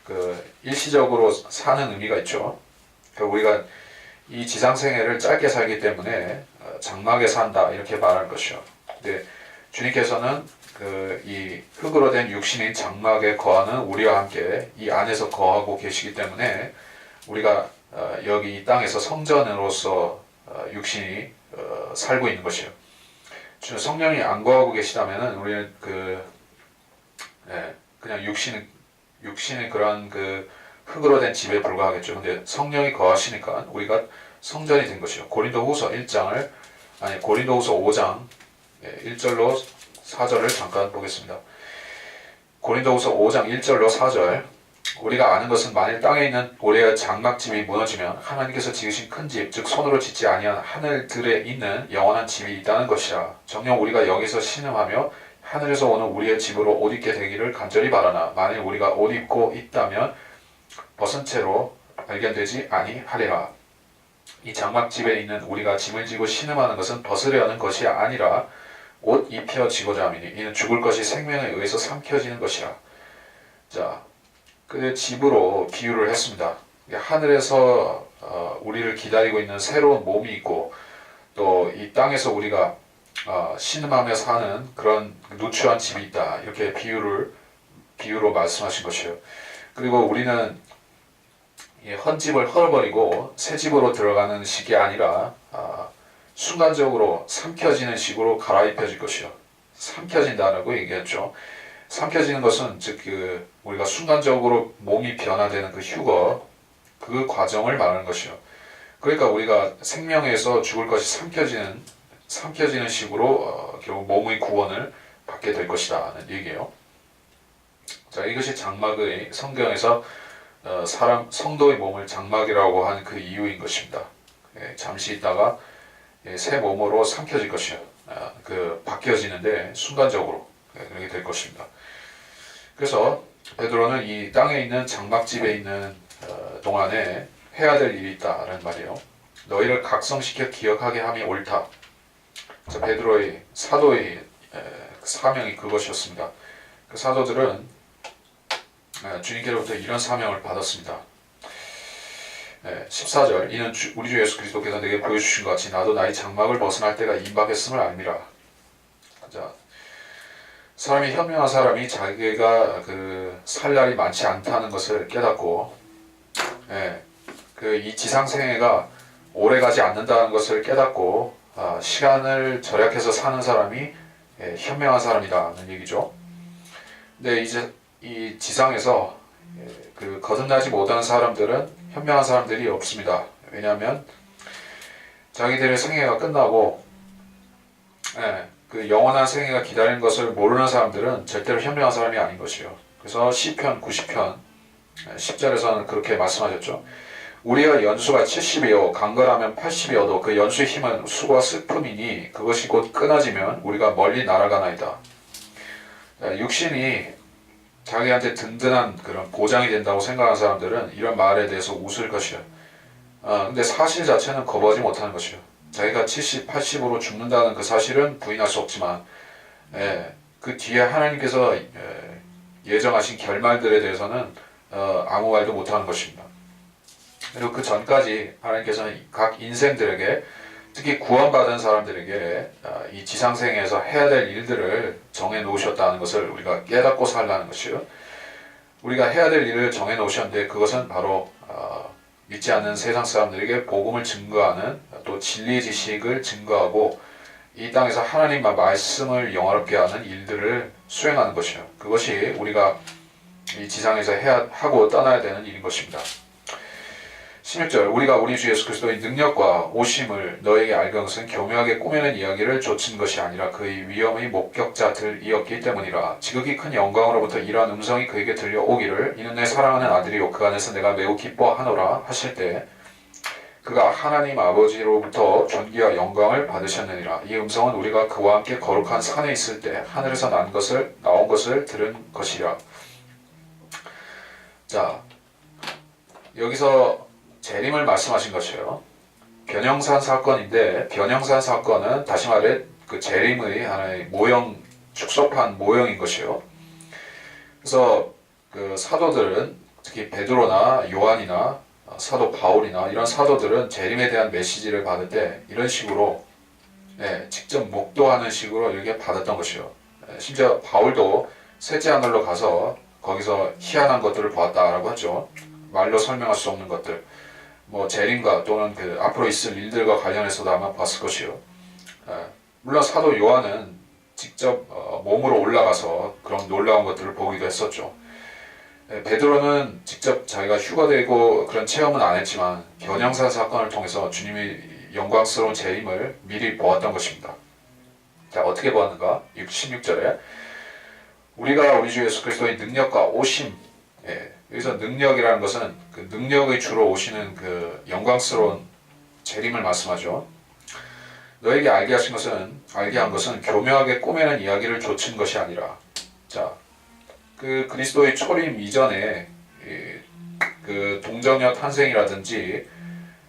그 일시적으로 사는 의미가 있죠. 우리가 이 지상 생애를 짧게 살기 때문에 장막에 산다 이렇게 말할 것이요. 근데 주님께서는 이 흙으로 된 육신인 장막에 거하는 우리와 함께 이 안에서 거하고 계시기 때문에 우리가 여기 이 땅에서 성전으로서 육신이 살고 있는 것이요. 성령이 안 거하고 계시다면은 우리는 그냥 육신의 그런 그 흙으로 된 집에 불과하겠죠. 근데 성령이 거하시니까 우리가 성전이 된 것이요. 고린도후서 5장 1절로 4절을 잠깐 보겠습니다. 고린도후서 5장 1절로 4절. 우리가 아는 것은 만일 땅에 있는 우리의 장막집이 무너지면 하나님께서 지으신 큰 집, 즉 손으로 짓지 아니한 하늘들에 있는 영원한 집이 있다는 것이라. 정녕 우리가 여기서 신음하며 하늘에서 오는 우리의 집으로 옷 입게 되기를 간절히 바라나 만일 우리가 옷 입고 있다면 벗은 채로 발견되지 아니하리라. 이 장막집에 있는 우리가 짐을 지고 신음하는 것은 벗으려는 것이 아니라 옷 입혀지고자 함이니 이는 죽을 것이 생명에 의해서 삼켜지는 것이라. 자, 그 집으로 비유를 했습니다. 하늘에서 우리를 기다리고 있는 새로운 몸이 있고 또 이 땅에서 우리가 신음하며 사는 그런 누추한 집이 있다. 이렇게 비유로 말씀하신 것이에요. 그리고 우리는 헌 집을 헐어버리고 새 집으로 들어가는 식이 아니라 순간적으로 삼켜지는 식으로 갈아입혀질 것이요. 삼켜진다라고 얘기했죠. 삼켜지는 것은 즉 우리가 순간적으로 몸이 변화되는 그 휴거, 그 과정을 말하는 것이요. 그러니까 우리가 생명에서 죽을 것이 삼켜지는 식으로 결국 몸의 구원을 받게 될 것이다는 얘기예요. 자, 이것이 장막의 성경에서 성도의 몸을 장막이라고 한 그 이유인 것입니다. 잠시 있다가 새 몸으로 삼켜질 것이요. 바뀌어지는데 순간적으로 그렇게 될 것입니다. 그래서 베드로는 이 땅에 있는 장막집에 있는 동안에 해야 될 일이 있다라는 말이에요. 너희를 각성시켜 기억하게 함이 옳다. 자, 베드로의 사도의 사명이 그것이었습니다. 그 사도들은 주님께로부터 이런 사명을 받았습니다. 14절 이는 우리 주 예수 그리스도께서 내게 보여주신 것 같이 나도 나의 장막을 벗어날 때가 임박했음을 알미라. 자, 사람이 현명한 사람이 자기가 살 날이 많지 않다는 것을 깨닫고 이 지상생애가 오래가지 않는다는 것을 깨닫고 시간을 절약해서 사는 사람이 현명한 사람이라는 얘기죠. 근데 이제 이 지상에서 거듭나지 못하는 사람들은 현명한 사람들이 없습니다. 왜냐하면 자기들의 생애가 끝나고 그 영원한 생애가 기다리는 것을 모르는 사람들은 절대로 현명한 사람이 아닌 것이요. 그래서 시편 90편 10절에서는 그렇게 말씀하셨죠. 우리가 연수가 70이요 강건하면 80이어도 그 연수의 힘은 수고와 슬픔이니 그것이 곧 끊어지면 우리가 멀리 날아가나이다. 육신이 자기한테 든든한 그런 보장이 된다고 생각하는 사람들은 이런 말에 대해서 웃을 것이요. 근데 사실 자체는 거부하지 못하는 것이요. 자기가 70, 80으로 죽는다는 그 사실은 부인할 수 없지만 그 뒤에 하나님께서 예정하신 결말들에 대해서는 아무 말도 못하는 것입니다. 그리고 그 전까지 하나님께서는 각 인생들에게 특히 구원받은 사람들에게 이 지상생에서 해야 될 일들을 정해놓으셨다는 것을 우리가 깨닫고 살라는 것이요. 우리가 해야 될 일을 정해놓으셨는데 그것은 바로 믿지 않는 세상 사람들에게 복음을 증거하는 또 진리 지식을 증거하고 이 땅에서 하나님의 말씀을 영화롭게 하는 일들을 수행하는 것이요. 그것이 우리가 이 지상에서 하고 떠나야 되는 일인 것입니다. 16절 우리가 우리 주 예수 그리스도의 능력과 오심을 너에게 알게 한 것은 교묘하게 꾸며낸 이야기를 좇은 것이 아니라 그의 위엄의 목격자들이었기 때문이라. 지극히 큰 영광으로부터 이러한 음성이 그에게 들려오기를 이는 내 사랑하는 아들이요 그 안에서 내가 매우 기뻐하노라 하실 때 그가 하나님 아버지로부터 존귀와 영광을 받으셨느니라. 이 음성은 우리가 그와 함께 거룩한 산에 있을 때 하늘에서 나온 것을 들은 것이라. 자, 여기서 재림을 말씀하신 것이에요. 변형산 사건인데 변형산 사건은 다시 말해 그 재림의 하나의 축소판 모형인 것이요. 그래서 그 사도들은 특히 베드로나 요한이나 사도 바울이나 이런 사도들은 재림에 대한 메시지를 받을 때 이런 식으로 직접 목도하는 식으로 이렇게 받았던 것이요. 심지어 바울도 셋째 하늘로 가서 거기서 희한한 것들을 보았다라고 하죠. 말로 설명할 수 없는 것들. 재림과 또는 앞으로 있을 일들과 관련해서도 아마 봤을 것이요. 물론 사도 요한은 직접 몸으로 올라가서 그런 놀라운 것들을 보기도 했었죠. 베드로는 직접 자기가 휴가되고 그런 체험은 안 했지만 변형산 사건을 통해서 주님의 영광스러운 재림을 미리 보았던 것입니다. 자, 어떻게 보았는가? 16절에 우리가 우리 주 예수 그리스도의 능력과 오심, 여기서 능력이라는 것은 그 능력의 주로 오시는 그 영광스러운 재림을 말씀하죠. 너에게 알게 한 것은 교묘하게 꾸며낸 이야기를 좇은 것이 아니라, 자, 그 그리스도의 초림 이전에 그 동정녀 탄생이라든지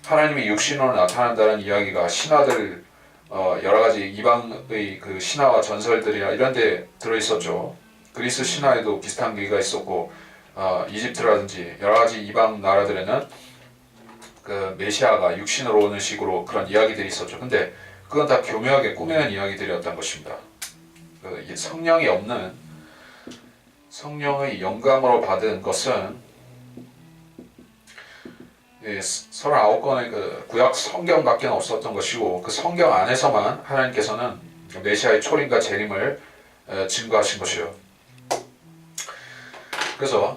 하나님이 육신으로 나타난다는 이야기가 신화들 여러 가지 이방의 그 신화와 전설들이나 이런 데 들어 있었죠. 그리스 신화에도 비슷한 얘기가 있었고 이집트라든지 여러 가지 이방 나라들에는 그 메시아가 육신으로 오는 식으로 그런 이야기들이 있었죠. 근데 그건 다 교묘하게 꾸며낸 이야기들이었던 것입니다. 그 성령이 없는 성령의 영감으로 받은 것은 39권의 그 구약 성경밖에 없었던 것이고 그 성경 안에서만 하나님께서는 메시아의 초림과 재림을 증거하신 것이요. 그래서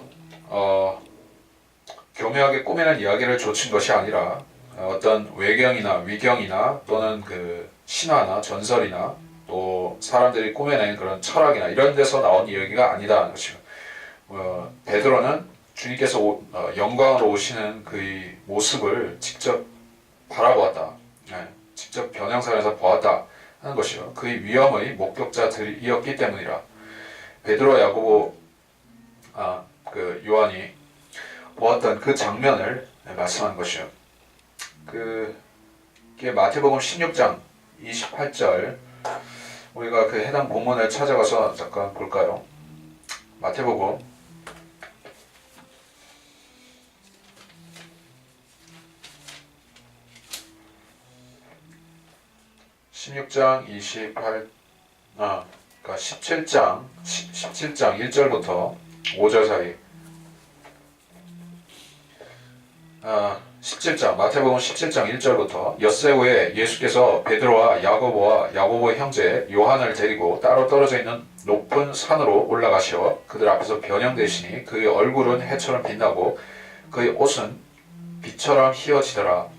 교묘하게 꾸며낸 이야기를 좇은 것이 아니라 어떤 외경이나 위경이나 또는 그 신화나 전설이나 또 사람들이 꾸며낸 그런 철학이나 이런 데서 나온 이야기가 아니다는 것이요. 베드로는 주님께서 영광으로 오시는 그의 모습을 직접 바라보았다. 직접 변형사에서 보았다 하는 것이요. 그의 위엄의 목격자들이었기 때문이라. 베드로, 야고보, 그 요한이 보았던 그 장면을 말씀한 것이요. 그게 마태복음 16장 28절 우리가 그 해당 본문을 찾아가서 잠깐 볼까요? 마태복음 16장 그러니까 17장 1절부터 5절 사이 17장 마태복음 17장 1절부터 엿새 후에 예수께서 베드로와 야고보의 형제 요한을 데리고 따로 떨어져 있는 높은 산으로 올라가시어 그들 앞에서 변형되시니 그의 얼굴은 해처럼 빛나고 그의 옷은 빛처럼 희어지더라.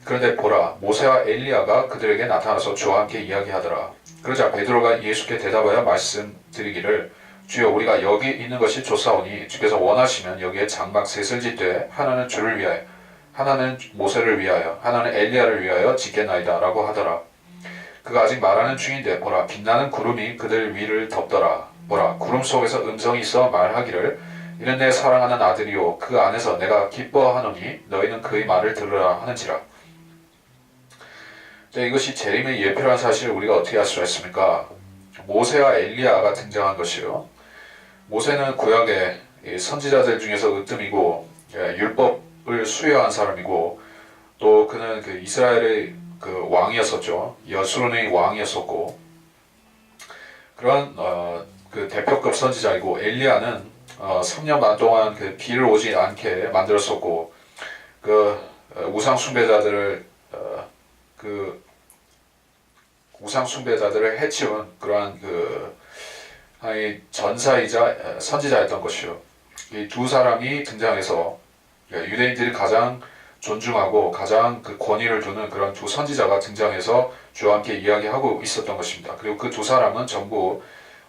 그런데 보라, 모세와 엘리야가 그들에게 나타나서 주와 함께 이야기하더라. 그러자 베드로가 예수께 대답하여 말씀드리기를 주여 우리가 여기 있는 것이 좋사오니 주께서 원하시면 여기에 장막 셋을 짓되 하나는 주를 위하여 하나는 모세를 위하여 하나는 엘리야를 위하여 짓겠나이다 라고 하더라. 그가 아직 말하는 중인데 보라 빛나는 구름이 그들 위를 덮더라. 보라 구름 속에서 음성이 있어 말하기를 이는 내 사랑하는 아들이요 그 안에서 내가 기뻐하노니 너희는 그의 말을 들으라 하는지라. 이것이 재림의 예표라는 사실을 우리가 어떻게 알 수가 있습니까? 모세와 엘리야가 등장한 것이요. 모세는 구약의 선지자들 중에서 으뜸이고 율법을 수여한 사람이고 또 그는 그 이스라엘의 그 왕이었었죠. 여수론의 왕이었었고 그런 그 대표급 선지자이고 엘리야는 3년 반 동안 그 비를 오지 않게 만들었었고 그 우상 숭배자들을 해치운 그러한 그 전사이자 선지자였던 것이요. 이 두 사람이 등장해서 유대인들이 가장 존중하고 가장 그 권위를 두는 그런 두 선지자가 등장해서 주와 함께 이야기하고 있었던 것입니다. 그리고 그 두 사람은 전부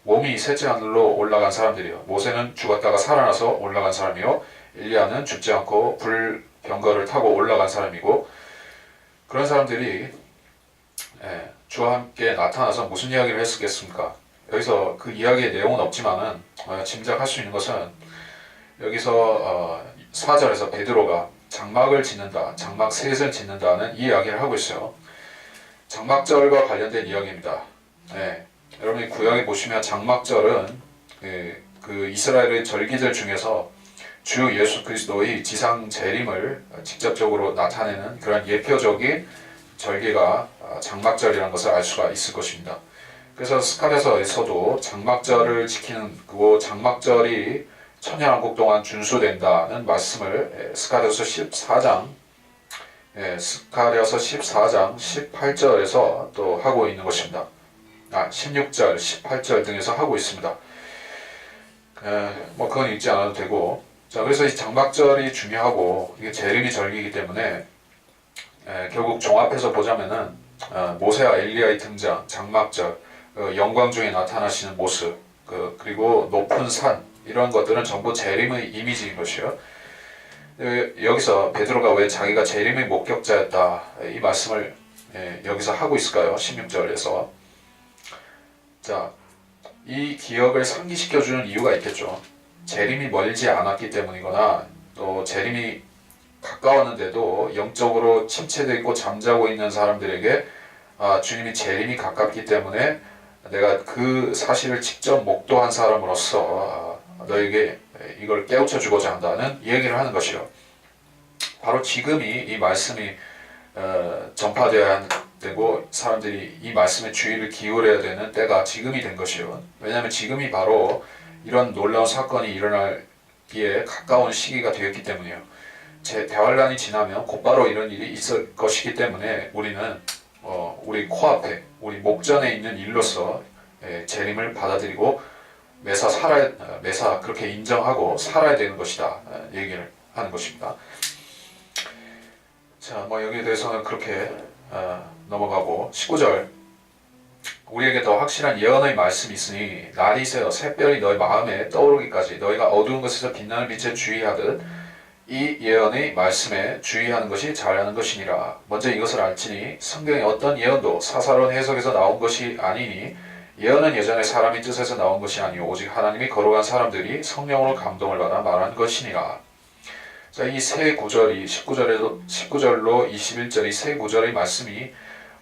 몸이 셋째 하늘로 올라간 사람들이요. 모세는 죽었다가 살아나서 올라간 사람이요. 엘리야는 죽지 않고 불병거를 타고 올라간 사람이고 그런 사람들이 주와 함께 나타나서 무슨 이야기를 했었겠습니까? 여기서 그 이야기의 내용은 없지만은 짐작할 수 있는 것은 여기서 4절에서 베드로가 장막을 짓는다, 장막 셋을 짓는다는 이 이야기를 하고 있어요. 장막절과 관련된 이야기입니다. 여러분이 구약에 보시면 장막절은 그 이스라엘의 절기들 중에서 주 예수 그리스도의 지상 재림을 직접적으로 나타내는 그런 예표적인 절기가 장막절이라는 것을 알 수가 있을 것입니다. 그래서 스가랴서에서도 장막절을 지키는 그 장막절이 천년왕국 동안 준수된다는 말씀을 스가랴서 14장 18절에서 또 하고 있는 것입니다. 16절, 18절 등에서 하고 있습니다. 그건 읽지 않아도 되고 자 그래서 이 장막절이 중요하고 이게 재림이 절기이기 때문에 결국 종합해서 보자면은 모세와 엘리야의 등장, 장막절, 영광 중에 나타나시는 모습 그리고 높은 산 이런 것들은 전부 재림의 이미지인 것이요. 여기서 베드로가 왜 자기가 재림의 목격자였다 이 말씀을 여기서 하고 있을까요? 16절에서 자, 이 기억을 상기시켜주는 이유가 있겠죠. 재림이 멀지 않았기 때문이거나 또 재림이 가까웠는데도 영적으로 침체되어 있고 잠자고 있는 사람들에게 주님이 재림이 가깝기 때문에 내가 그 사실을 직접 목도한 사람으로서 너에게 이걸 깨우쳐 주고자 한다는 얘기를 하는 것이요. 바로 지금이 이 말씀이 전파되어야 되고 사람들이 이 말씀에 주의를 기울여야 되는 때가 지금이 된 것이요. 왜냐하면 지금이 바로 이런 놀라운 사건이 일어나기에 가까운 시기가 되었기 때문이에요. 대환란이 지나면 곧바로 이런 일이 있을 것이기 때문에 우리는 우리 코앞에 우리 목전에 있는 일로서 재림을 받아들이고 매사 그렇게 인정하고 살아야 되는 것이다 얘기를 하는 것입니다. 자, 여기에 대해서는 그렇게 넘어가고 19절 우리에게 더 확실한 예언의 말씀이 있으니 날이 새어 샛별이 너희 마음에 떠오르기까지 너희가 어두운 것에서 빛나는 빛에 주의하듯 이 예언의 말씀에 주의하는 것이 잘하는 것이니라. 먼저 이것을 알지니 성경의 어떤 예언도 사사로운 해석에서 나온 것이 아니니 예언은 예전에 사람의 뜻에서 나온 것이 아니오 오직 하나님이 거룩한 사람들이 성령으로 감동을 받아 말한 것이니라. 자, 이 세 구절이 19절로 21절 이 세 구절의 말씀이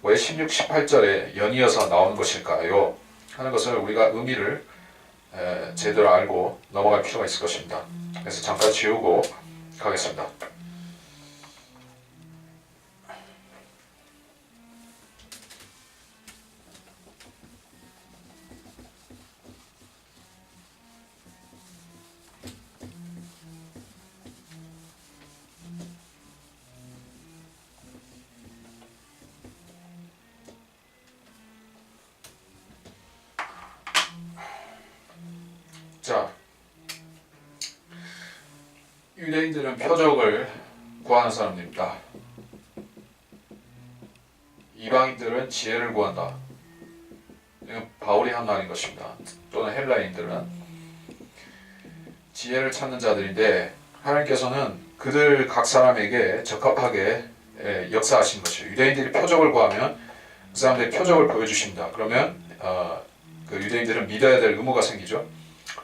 왜 16, 18절에 연이어서 나오는 것일까요? 하는 것을 우리가 의미를 제대로 알고 넘어갈 필요가 있을 것입니다. 그래서 잠깐 지우고 가겠습니다. 자, 유대인들은 표적을 구하는 사람들입니다. 이방인들은 지혜를 구한다. 이건 바울이 한 말인 것입니다. 또는 헬라인들은 지혜를 찾는 자들인데 하나님께서는 그들 각 사람에게 적합하게 역사하시는 것이에요. 유대인들이 표적을 구하면 그 사람들이 표적을 보여주십니다. 그러면 그 유대인들은 믿어야 될 의무가 생기죠.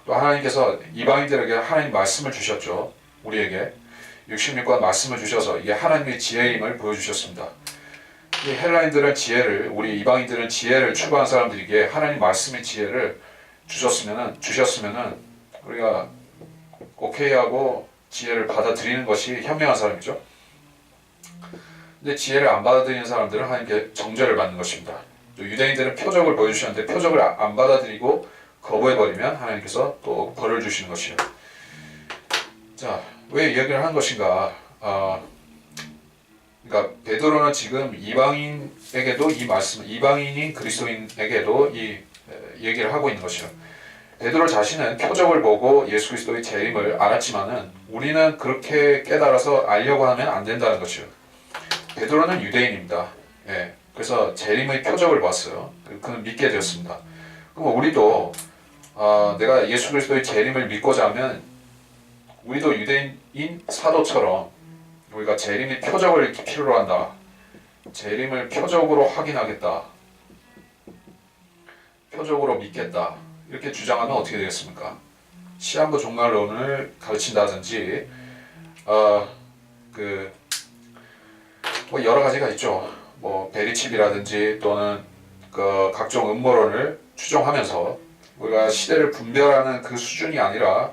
또 하나님께서 이방인들에게 하나님 말씀을 주셨죠. 우리에게 66권 말씀을 주셔서 이게 하나님의 지혜임을 보여주셨습니다. 이 헬라인들은 지혜를 우리 이방인들은 지혜를 추구한 사람들에게 하나님 말씀의 지혜를 주셨으면은 우리가 오케이 하고 지혜를 받아들이는 것이 현명한 사람이죠. 근데 지혜를 안 받아들이는 사람들은 하나님께 정죄를 받는 것입니다. 또 유대인들은 표적을 보여주셨는데 표적을 안 받아들이고 거부해버리면 하나님께서 또 벌을 주시는 것이에요. 자, 왜 이야기를 하는 것인가? 그러니까 베드로는 지금 이방인에게도 이 말씀, 이방인인 그리스도인에게도 이 얘기를 하고 있는 것이에요. 베드로 자신은 표적을 보고 예수 그리스도의 재림을 알았지만은 우리는 그렇게 깨달아서 알려고 하면 안 된다는 것이에요. 베드로는 유대인입니다. 예, 그래서 재림의 표적을 봤어요. 그는 믿게 되었습니다. 그럼 우리도 내가 예수 그리스도의 재림을 믿고자 하면 우리도 유대인 사도처럼 우리가 재림의 표적을 필요로 한다. 재림을 표적으로 확인하겠다. 표적으로 믿겠다. 이렇게 주장하면 어떻게 되겠습니까? 시한부 종말론을 가르친다든지 뭐 여러 가지가 있죠. 뭐 베리칩이라든지 또는 그 각종 음모론을 추종하면서 우리가 시대를 분별하는 그 수준이 아니라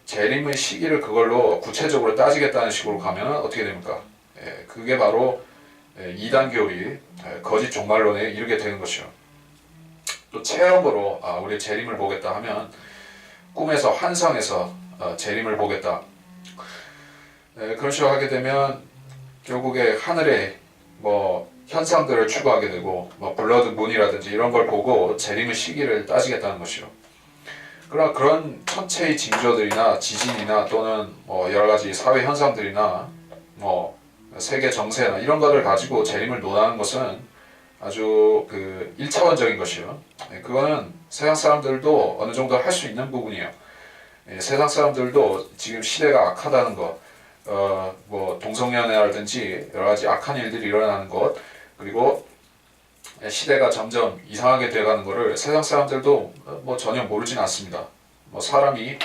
재림의 시기를 그걸로 구체적으로 따지겠다는 식으로 가면 어떻게 됩니까? 그게 바로 이단 교리, 거짓 종말론에 이르게 되는 것이요. 또 체험으로 우리 재림을 보겠다 하면 꿈에서 환상에서 재림을 보겠다. 그런 식으로 하게 되면 결국에 하늘에 뭐 현상들을 추구하게 되고 뭐 블러드 문이라든지 이런 걸 보고 재림의 시기를 따지겠다는 것이요. 그러나 그런 천체의 징조들이나 지진이나 또는 뭐 여러 가지 사회 현상들이나 뭐 세계 정세나 이런 것을 가지고 재림을 논하는 것은 아주 그 1차원적인 것이요. 그거는 세상 사람들도 어느 정도 할 수 있는 부분이에요. 세상 사람들도 지금 시대가 악하다는 것, 뭐 동성연애라든지 여러 가지 악한 일들이 일어나는 것, 그리고 시대가 점점 이상하게 돼가는 것을 세상 사람들도 뭐 전혀 모르진 않습니다. 뭐 사람이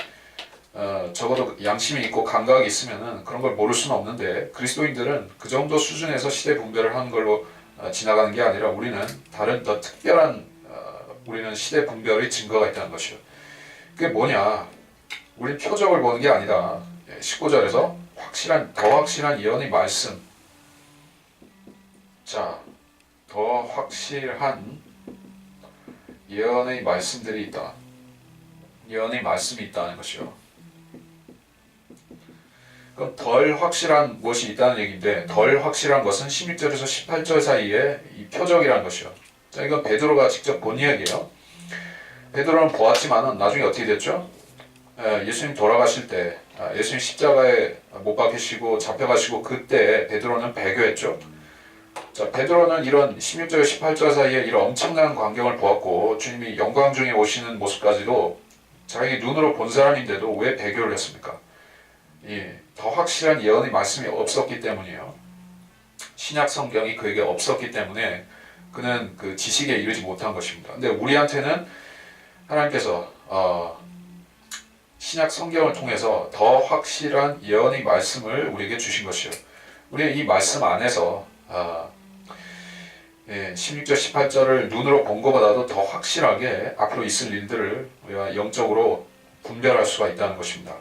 적어도 양심이 있고 감각이 있으면은 그런 걸 모를 수는 없는데, 그리스도인들은 그 정도 수준에서 시대 분별을 하는 걸로 지나가는 게 아니라 우리는 다른 더 특별한 우리는 시대 분별의 증거가 있다는 것이요. 그게 뭐냐? 우리는 표적을 보는 게 아니다. 19절에서 더 확실한 예언의 말씀. 자, 더 확실한 예언의 말씀들이 있다. 예언의 말씀이 있다는 것이요. 그럼 덜 확실한 것이 있다는 얘기인데, 덜 확실한 것은 16절에서 18절 사이에 이 표적이라는 것이요. 자, 이건 베드로가 직접 본 이야기예요. 베드로는 보았지만은 나중에 어떻게 됐죠? 예수님 돌아가실 때, 예수님 십자가에 못 박히시고 잡혀가시고 그때 베드로는 배교했죠. 자, 베드로는 이런 16절, 18절 사이에 이런 엄청난 광경을 보았고 주님이 영광 중에 오시는 모습까지도 자기 눈으로 본 사람인데도 왜 배교를 했습니까? 더 확실한 예언의 말씀이 없었기 때문이에요. 신약 성경이 그에게 없었기 때문에 그는 그 지식에 이르지 못한 것입니다. 근데 우리한테는 하나님께서 신약 성경을 통해서 더 확실한 예언의 말씀을 우리에게 주신 것이요. 우리는 이 말씀 안에서 16절, 18절을 눈으로 본 것보다도 더 확실하게 앞으로 있을 일들을 우리가 영적으로 분별할 수가 있다는 것입니다.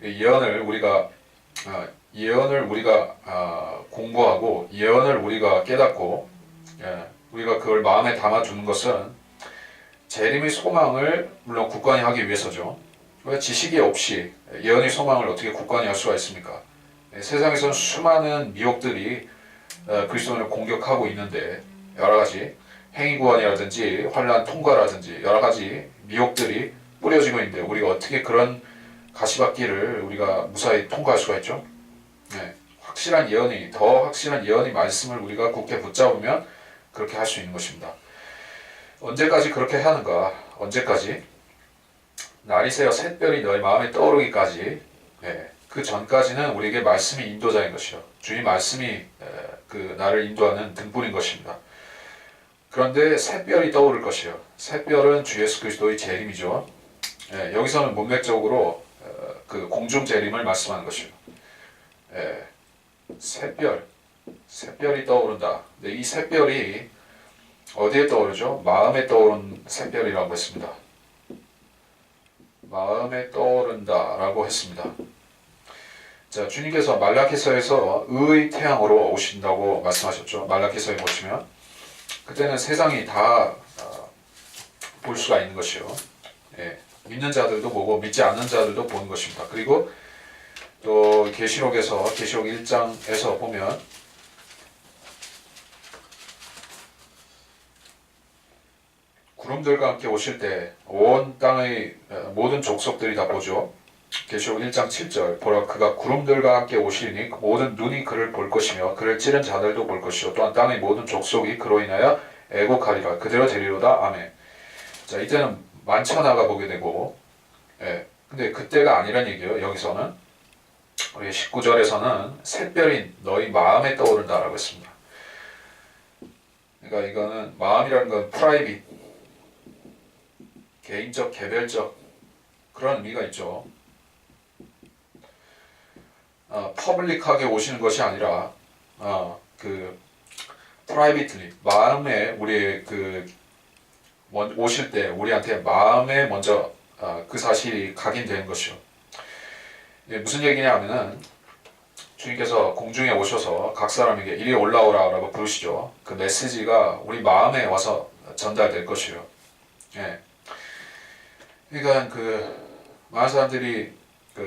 예언을 우리가 공부하고 예언을 우리가 깨닫고 우리가 그걸 마음에 담아두는 것은 재림의 소망을 물론 굳건히 하기 위해서죠. 지식이 없이 예언의 소망을 어떻게 굳건히 할 수가 있습니까? 세상에서는 수많은 미혹들이 그리스도인을 공격하고 있는데, 여러 가지 행위구원이라든지 환난 통과라든지 여러 가지 미혹들이 뿌려지고 있는데 우리가 어떻게 그런 가시밭길을 우리가 무사히 통과할 수가 있죠? 더 확실한 예언의 말씀을 우리가 굳게 붙잡으면 그렇게 할 수 있는 것입니다. 언제까지 그렇게 하는가? 언제까지? 날이 새어 샛별이 너희 마음에 떠오르기까지. 그 전까지는 우리에게 말씀이 인도자인 것이요. 주의 말씀이 나를 인도하는 등불인 것입니다. 그런데 샛별이 떠오를 것이요. 샛별은 주 예수 그리스도의 재림이죠. 여기서는 문맥적으로 그 공중 재림을 말씀하는 것이요. 샛별이 떠오른다. 근데 이 샛별이 어디에 떠오르죠? 마음에 떠오른 샛별이라고 했습니다. 마음에 떠오른다라고 했습니다. 자, 주님께서 말라기서에서 의의 태양으로 오신다고 말씀하셨죠. 말라기서에 보시면 그때는 세상이 다 볼 수가 있는 것이요. 믿는 자들도 보고 믿지 않는 자들도 보는 것입니다. 그리고 또 계시록 1장에서 보면 구름들과 함께 오실 때 온 땅의 모든 족속들이 다 보죠. 계시록 1장 7절 보라 그가 구름들과 함께 오시니 모든 눈이 그를 볼 것이며 그를 찌른 자들도 볼 것이요 또한 땅의 모든 족속이 그로 인하여 애곡하리라. 그대로 되리로다. 아멘. 자, 이때는 만천하가 보게 되고, 근데 그때가 아니란 얘기예요. 여기서는 우리 19절에서는 샛별이 너희 마음에 떠오른다라고 했습니다. 그러니까 이거는 마음이라는 건 프라이빗, 개인적, 개별적 그런 의미가 있죠. 퍼블릭하게 오시는 것이 아니라 프라이빗리 마음에 우리 오실 때 우리한테 마음에 먼저 그 사실이 각인되는 것이요. 무슨 얘기냐 하면은 주님께서 공중에 오셔서 각 사람에게 이리 올라오라 라고 부르시죠. 그 메시지가 우리 마음에 와서 전달될 것이요. 그러니까 많은 사람들이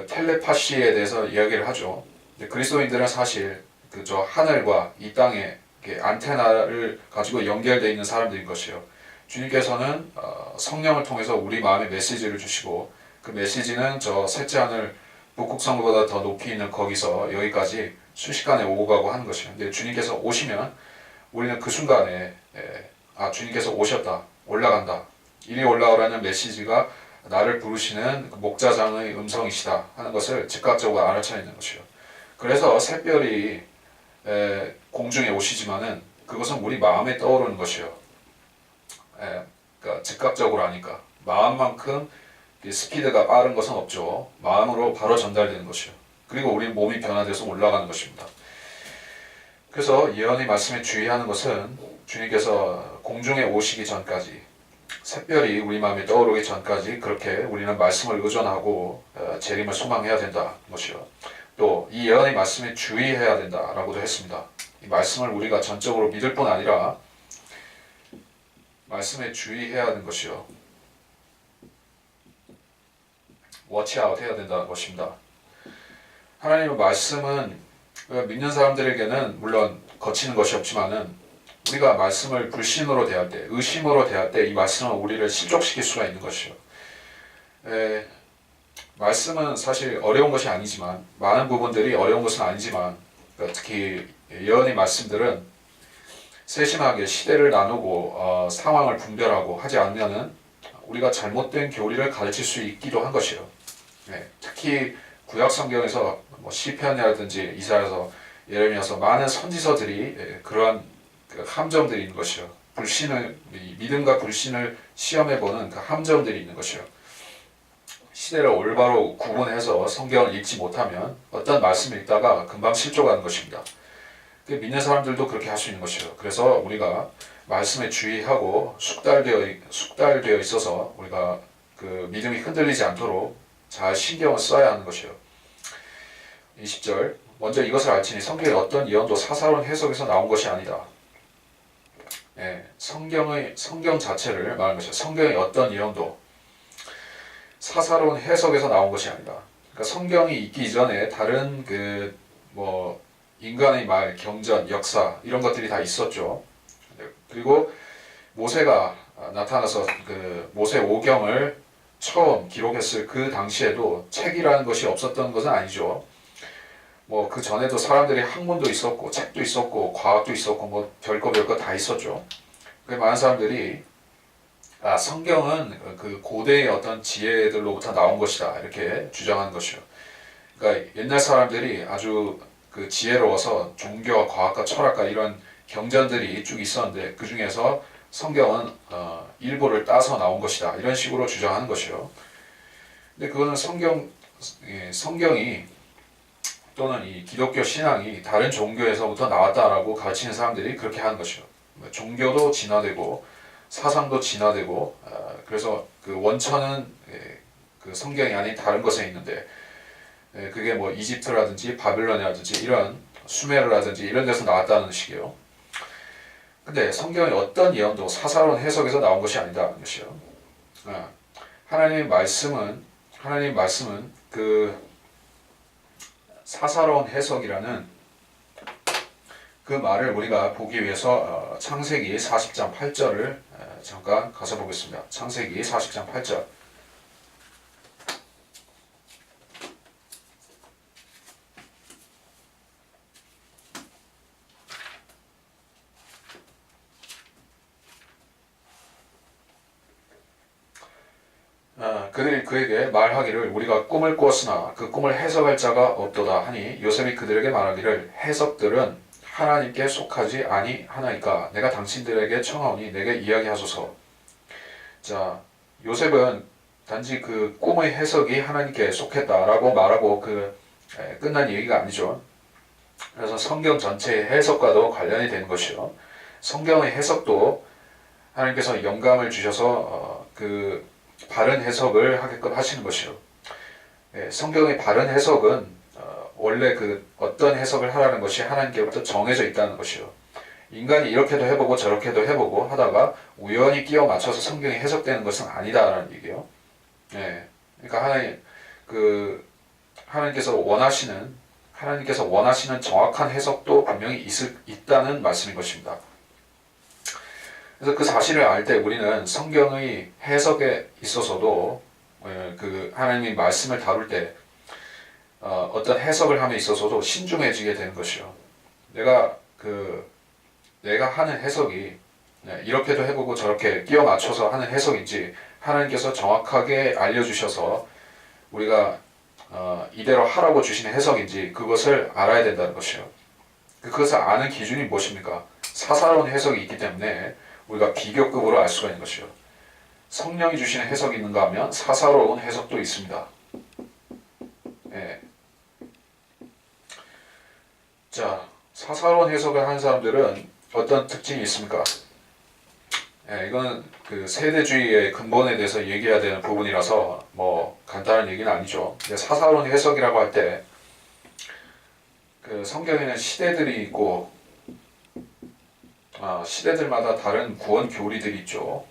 텔레파시에 대해서 이야기를 하죠. 그리스도인들은 사실 저 하늘과 이 땅에 안테나를 가지고 연결되어 있는 사람들인 것이요. 주님께서는 성령을 통해서 우리 마음에 메시지를 주시고 그 메시지는 저 셋째 하늘 북극성보다 더 높이 있는 거기서 여기까지 순식간에 오고 가고 하는 것이요. 근데 주님께서 오시면 우리는 그 순간에 주님께서 오셨다, 올라간다, 이리 올라오라는 메시지가 나를 부르시는 목자장의 음성이시다 하는 것을 즉각적으로 알아차리는 것이요. 그래서 샛별이 공중에 오시지만은 그것은 우리 마음에 떠오르는 것이요. 그러니까 즉각적으로 하니까 마음만큼 스피드가 빠른 것은 없죠. 마음으로 바로 전달되는 것이요. 그리고 우리 몸이 변화돼서 올라가는 것입니다. 그래서 예언의 말씀에 주의하는 것은 주님께서 공중에 오시기 전까지, 샛별이 우리 마음에 떠오르기 전까지 그렇게 우리는 말씀을 의존하고 재림을 소망해야 된다는 것이요. 또 이 예언의 말씀에 주의해야 된다라고도 했습니다. 이 말씀을 우리가 전적으로 믿을 뿐 아니라 말씀에 주의해야 하는 것이요. 워치아웃 해야 된다는 것입니다. 하나님의 말씀은 믿는 사람들에게는 물론 거치는 것이 없지만은 우리가 말씀을 불신으로 대할 때, 의심으로 대할 때 이 말씀은 우리를 실족시킬 수가 있는 것이요. 말씀은 사실 어려운 것이 아니지만, 많은 부분들이 어려운 것은 아니지만, 특히 예언의 말씀들은 세심하게 시대를 나누고 상황을 분별하고 하지 않으면은 우리가 잘못된 교리를 가르칠 수 있기도 한 것이요. 특히 구약 성경에서 시편이라든지 이사야서, 예레미야서 많은 선지서들이 그러한 함정들이 있는 것이요. 믿음과 불신을 시험해보는 그 함정들이 있는 것이요. 시대를 올바로 구분해서 성경을 읽지 못하면 어떤 말씀을 읽다가 금방 실족하는 것입니다. 믿는 사람들도 그렇게 할 수 있는 것이요. 그래서 우리가 말씀에 주의하고 숙달되어 있어서 우리가 그 믿음이 흔들리지 않도록 잘 신경을 써야 하는 것이요. 20절, 먼저 이것을 알지니 성경의 어떤 예언도 사사로운 해석에서 나온 것이 아니다. 성경 자체를 말하는 것이요. 성경의 어떤 예언도 사사로운 해석에서 나온 것이 아니다. 그러니까 성경이 있기 이전에 다른 인간의 말, 경전, 역사 이런 것들이 다 있었죠. 그리고 모세가 나타나서 그 모세 오경을 처음 기록했을 그 당시에도 책이라는 것이 없었던 것은 아니죠. 그 전에도 사람들이 학문도 있었고 책도 있었고 과학도 있었고 별거 다 있었죠. 많은 사람들이 성경은 그 고대의 어떤 지혜들로부터 나온 것이다 이렇게 주장하는 것이요. 그러니까 옛날 사람들이 아주 그 지혜로워서 종교와 과학과 철학과 이런 경전들이 쭉 있었는데 그 중에서 성경은 일부를 따서 나온 것이다 이런 식으로 주장하는 것이요. 근데 그거는 성경이 또는 이 기독교 신앙이 다른 종교에서부터 나왔다라고 가르치는 사람들이 그렇게 하는 것이요. 종교도 진화되고 사상도 진화되고 그래서 그 원천은 그 성경이 아닌 다른 것에 있는데 그게 이집트라든지 바빌론이라든지 이런 수메르라든지 이런 데서 나왔다는 식이에요. 근데 성경의 어떤 예언도 사사로운 해석에서 나온 것이 아니다는 것이요. 하나님의 말씀은 그 사사로운 해석이라는 그 말을 우리가 보기 위해서 창세기 40장 8절을 잠깐 가서 보겠습니다. 창세기 40장 8절. 그들이 그에게 말하기를 우리가 꿈을 꾸었으나 그 꿈을 해석할 자가 없도다 하니 요셉이 그들에게 말하기를 해석들은 하나님께 속하지 아니하나이까 내가 당신들에게 청하오니 내게 이야기하소서. 자, 요셉은 단지 그 꿈의 해석이 하나님께 속했다라고 말하고 끝난 얘기가 아니죠. 그래서 성경 전체의 해석과도 관련이 되는 것이요. 성경의 해석도 하나님께서 영감을 주셔서 그 바른 해석을 하게끔 하시는 것이요. 성경의 바른 해석은 원래 그 어떤 해석을 하라는 것이 하나님께로부터 정해져 있다는 것이요. 인간이 이렇게도 해보고 저렇게도 해보고 하다가 우연히 끼워 맞춰서 성경이 해석되는 것은 아니다라는 얘기예요. 그러니까 하나님께서 원하시는 정확한 해석도 분명히 있다는 말씀인 것입니다. 그래서 그 사실을 알 때 우리는 성경의 해석에 있어서도 그 하나님의 말씀을 다룰 때 어떤 해석을 함에 있어서도 신중해지게 되는 것이요. 내가 하는 해석이 네, 이렇게도 해보고 저렇게 끼워 맞춰서 하는 해석인지 하나님께서 정확하게 알려주셔서 우리가 이대로 하라고 주시는 해석인지 그것을 알아야 된다는 것이요. 그것을 아는 기준이 무엇입니까? 사사로운 해석이 있기 때문에 우리가 비교급으로 알 수가 있는 것이요. 성령이 주시는 해석이 있는가 하면 사사로운 해석도 있습니다. 예. 자, 사사로운 해석을 하는 사람들은 어떤 특징이 있습니까? 예, 이거는 그 세대주의의 근본에 대해서 얘기해야 되는 부분이라서 뭐 간단한 얘기는 아니죠. 근데 사사로운 해석이라고 할 때 그 성경에는 시대들이 있고 시대들마다 다른 구원 교리들이 있죠.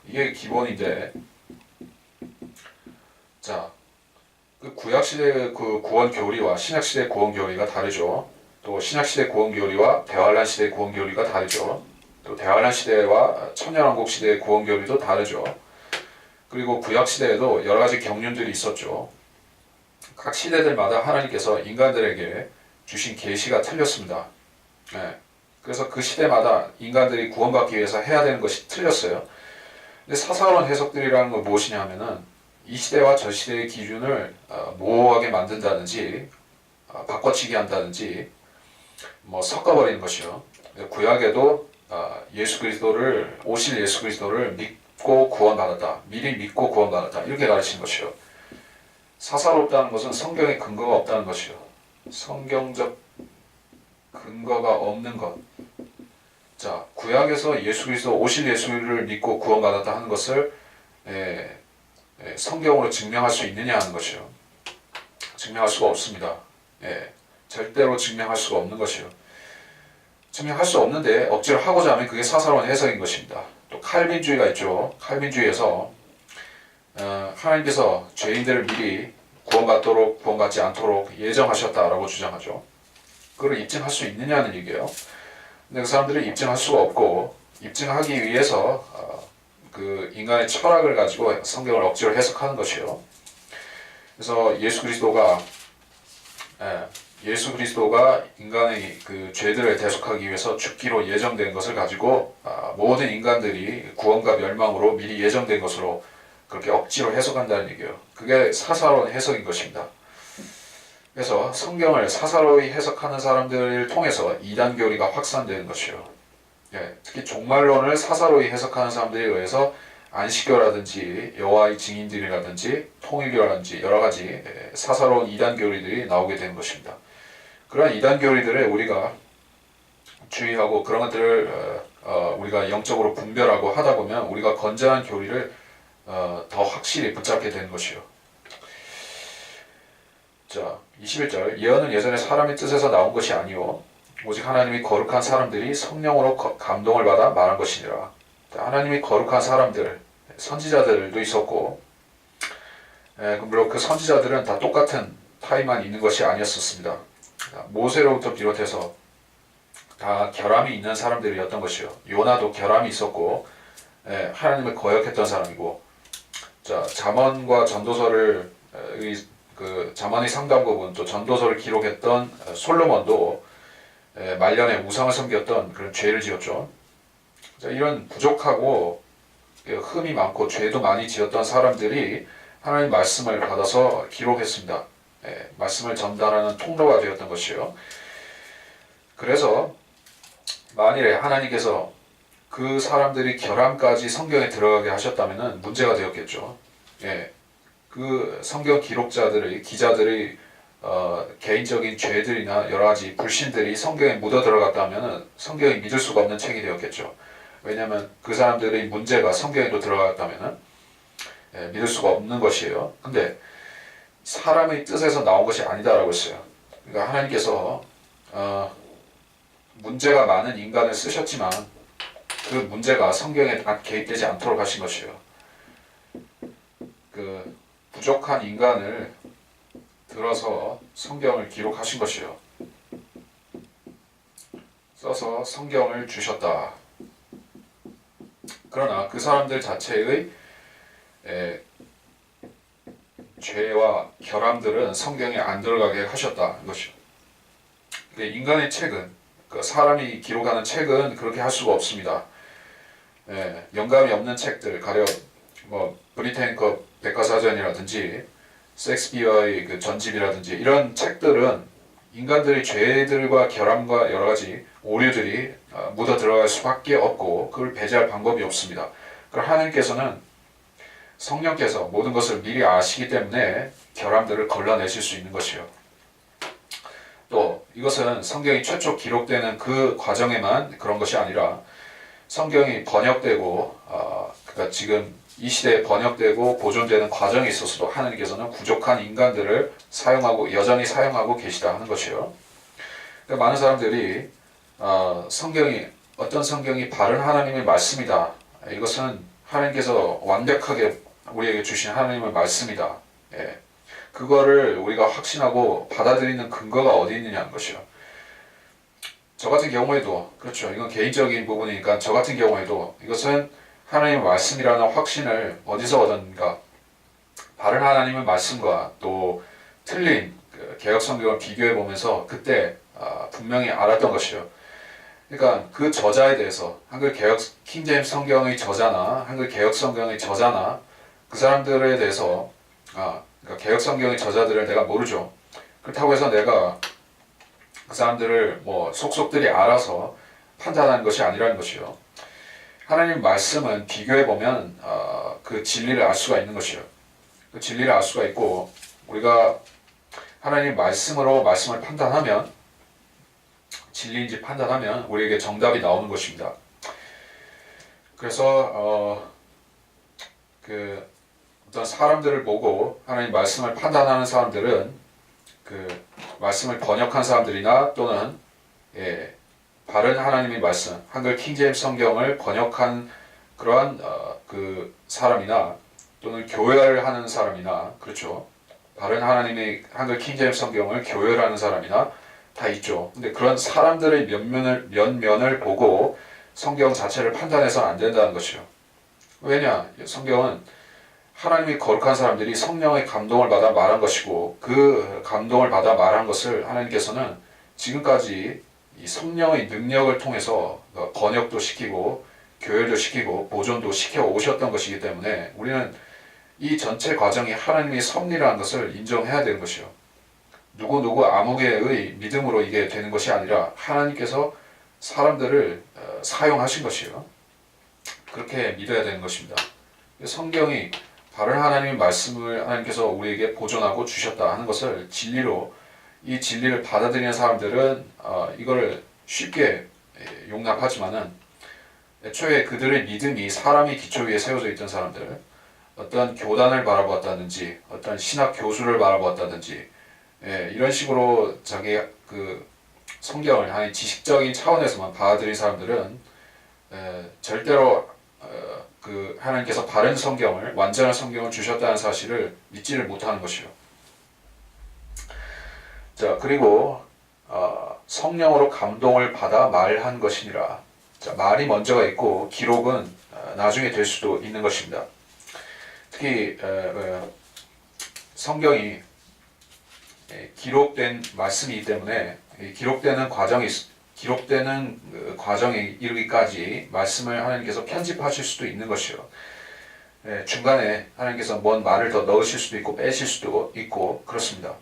이게 기본인데, 자, 그 구약 시대의 그 구원 교리와 신약 시대 구원 교리가 다르죠. 또 신약 시대 구원 교리와 대환란 시대 구원 교리가 다르죠. 또 대환란 시대와 천년왕국 시대의 구원 교리도 다르죠. 그리고 구약 시대에도 여러 가지 경륜들이 있었죠. 각 시대들마다 하나님께서 인간들에게 주신 계시가 틀렸습니다. 네. 그래서 그 시대마다 인간들이 구원받기 위해서 해야 되는 것이 틀렸어요. 근데 사사로운 해석들이라는 건 무엇이냐 하면은 이 시대와 저 시대의 기준을 모호하게 만든다든지 바꿔치기 한다든지 뭐 섞어버리는 것이요. 구약에도 예수 그리스도를 오실 예수 그리스도를 믿고 구원받았다. 미리 믿고 구원받았다. 이렇게 가르치는 것이요. 사사롭다는 것은 성경에 근거가 없다는 것이요. 성경적 근거가 없는 것. 자, 구약에서 예수 그리스도 오실 예수를 믿고 구원받았다 하는 것을 성경으로 증명할 수 있느냐 하는 것이요. 증명할 수가 없습니다. 절대로 증명할 수가 없는 것이요. 증명할 수 없는데 억지로 하고자 하면 그게 사사로운 해석인 것입니다. 또 칼빈주의가 있죠. 칼빈주의에서 하나님께서 죄인들을 미리 구원받도록 구원받지 않도록 예정하셨다라고 주장하죠. 그걸 입증할 수 있느냐는 얘기예요. 근데 그 사람들은 입증할 수가 없고 입증하기 위해서 그 인간의 철학을 가지고 성경을 억지로 해석하는 것이요. 그래서 예수 그리스도가 인간의 그 죄들을 대속하기 위해서 죽기로 예정된 것을 가지고 모든 인간들이 구원과 멸망으로 미리 예정된 것으로 그렇게 억지로 해석한다는 얘기예요. 그게 사사로운 해석인 것입니다. 그래서 성경을 사사로이 해석하는 사람들을 통해서 이단 교리가 확산되는 것이요. 특히 종말론을 사사로이 해석하는 사람들에 의해서 안식교라든지 여호와의 증인들이라든지 통일교라든지 여러 가지 사사로운 이단 교리들이 나오게 되는 것입니다. 그러한 이단 교리들을 우리가 주의하고 그런 것들을 우리가 영적으로 분별하고 하다 보면 우리가 건전한 교리를 더 확실히 붙잡게 되는 것이요. 자, 21절 예언은 예전에 사람의 뜻에서 나온 것이 아니요 오직 하나님이 거룩한 사람들이 성령으로 감동을 받아 말한 것이니라. 하나님이 거룩한 사람들, 선지자들도 있었고 물론 그 선지자들은 다 똑같은 타입만 있는 것이 아니었습니다. 모세로부터 비롯해서 다 결함이 있는 사람들이었던 것이요. 요나도 결함이 있었고 하나님을 거역했던 사람이고, 자, 잠언과 전도서를 그 잠언의 상당 부분 또 전도서를 기록했던 솔로몬도 말년에 우상을 섬겼던 그런 죄를 지었죠. 자, 이런 부족하고 흠이 많고 죄도 많이 지었던 사람들이 하나님 말씀을 받아서 기록했습니다. 말씀을 전달하는 통로가 되었던 것이요. 그래서 만일에 하나님께서 그 사람들이 결함까지 성경에 들어가게 하셨다면 문제가 되었겠죠. 그 성경 기록자들의 기자들의 개인적인 죄들이나 여러 가지 불신들이 성경에 묻어 들어갔다면 성경이 믿을 수가 없는 책이 되었겠죠. 왜냐하면 그 사람들의 문제가 성경에도 들어갔다면 믿을 수가 없는 것이에요. 근데 사람의 뜻에서 나온 것이 아니다라고 했어요. 그러니까 하나님께서 문제가 많은 인간을 쓰셨지만 그 문제가 성경에 개입되지 않도록 하신 것이에요. 그 부족한 인간을 들어서 성경을 기록하신 것이요. 써서 성경을 주셨다. 그러나 그 사람들 자체의 죄와 결함들은 성경에 안 들어가게 하셨다. 이것이요. 인간의 책은, 사람이 기록하는 책은 그렇게 할 수가 없습니다. 영감이 없는 책들, 가령 뭐 브리테니커 백과사전이라든지 섹스피어의 그 전집이라든지 이런 책들은 인간들의 죄들과 결함과 여러 가지 오류들이 묻어 들어갈 수밖에 없고 그걸 배제할 방법이 없습니다. 그럼 하나님께서는 성령께서 모든 것을 미리 아시기 때문에 결함들을 걸러내실 수 있는 것이요. 또 이것은 성경이 최초 기록되는 그 과정에만 그런 것이 아니라 성경이 번역되고 그러니까 지금 이 시대에 번역되고 보존되는 과정에 있어서도 하나님께서는 부족한 인간들을 사용하고 여전히 사용하고 계시다 하는 것이요. 그러니까 많은 사람들이 어떤 성경이 바른 하나님의 말씀이다. 이것은 하나님께서 완벽하게 우리에게 주신 하나님의 말씀이다. 그거를 우리가 확신하고 받아들이는 근거가 어디 있느냐는 것이요. 저 같은 경우에도 그렇죠. 이건 개인적인 부분이니까 저 같은 경우에도 이것은 하나님의 말씀이라는 확신을 어디서 얻었는가? 바른 하나님의 말씀과 또 틀린 개역 성경을 비교해 보면서 그때 분명히 알았던 것이요. 그러니까 그 저자에 대해서 한글 개역 킹제임스 성경의 저자나 한글 개역 성경의 저자나 그 사람들에 대해서 그러니까 개역 성경의 저자들을 내가 모르죠. 그렇다고 해서 내가 그 사람들을 뭐 속속들이 알아서 판단하는 것이 아니라는 것이요. 하나님 말씀은 비교해 보면 그 진리를 알 수가 있는 것이요. 그 진리를 알 수가 있고 우리가 하나님 말씀으로 말씀을 판단하면 진리인지 판단하면 우리에게 정답이 나오는 것입니다. 그래서 그 어떤 사람들을 보고 하나님 말씀을 판단하는 사람들은 그 말씀을 번역한 사람들이나 또는 바른 하나님의 말씀, 한글 킹제임스 성경을 번역한 그러한 그 사람이나 또는 교회를 하는 사람이나 그렇죠. 바른 하나님의 한글 킹제임스 성경을 교회를 하는 사람이나 다 있죠. 근데 그런 사람들의 면면을 보고 성경 자체를 판단해서는 안 된다는 것이요. 왜냐? 성경은 하나님이 거룩한 사람들이 성령의 감동을 받아 말한 것이고 그 감동을 받아 말한 것을 하나님께서는 지금까지 이 성령의 능력을 통해서 번역도 시키고 교회도 시키고 보존도 시켜 오셨던 것이기 때문에 우리는 이 전체 과정이 하나님의 섭리라는 것을 인정해야 되는 것이요. 누구 아무개의 믿음으로 이게 되는 것이 아니라 하나님께서 사람들을 사용하신 것이요. 그렇게 믿어야 되는 것입니다. 성경이 바른 하나님의 말씀을 하나님께서 우리에게 보존하고 주셨다 하는 것을 진리로 이 진리를 받아들이는 사람들은 이거를 쉽게 용납하지만은 애초에 그들의 믿음이 사람의 기초 위에 세워져 있던 사람들 어떤 교단을 바라보았다든지 어떤 신학 교수를 바라보았다든지 이런 식으로 자기 그 성경을 한 지식적인 차원에서만 받아들인 사람들은 절대로 그 하나님께서 바른 성경을 완전한 성경을 주셨다는 사실을 믿지를 못하는 것이요. 자 그리고 성령으로 감동을 받아 말한 것이니라. 자 말이 먼저가 있고 기록은 나중에 될 수도 있는 것입니다. 특히 성경이 기록된 말씀이기 때문에 기록되는 과정에 이르기까지 말씀을 하나님께서 편집하실 수도 있는 것이요. 중간에 하나님께서 뭔 말을 더 넣으실 수도 있고 빼실 수도 있고 그렇습니다.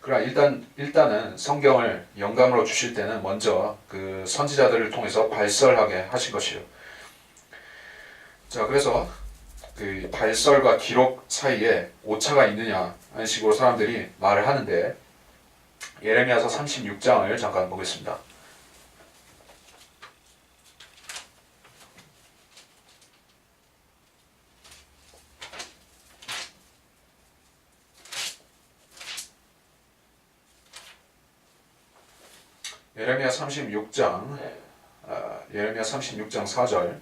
그러나 일단은 성경을 영감으로 주실 때는 먼저 그 선지자들을 통해서 발설하게 하신 것이요. 자 그래서 그 발설과 기록 사이에 오차가 있느냐 하는 식으로 사람들이 말을 하는데 예레미야서 36장을 잠깐 보겠습니다. 예레미야 36장 4절.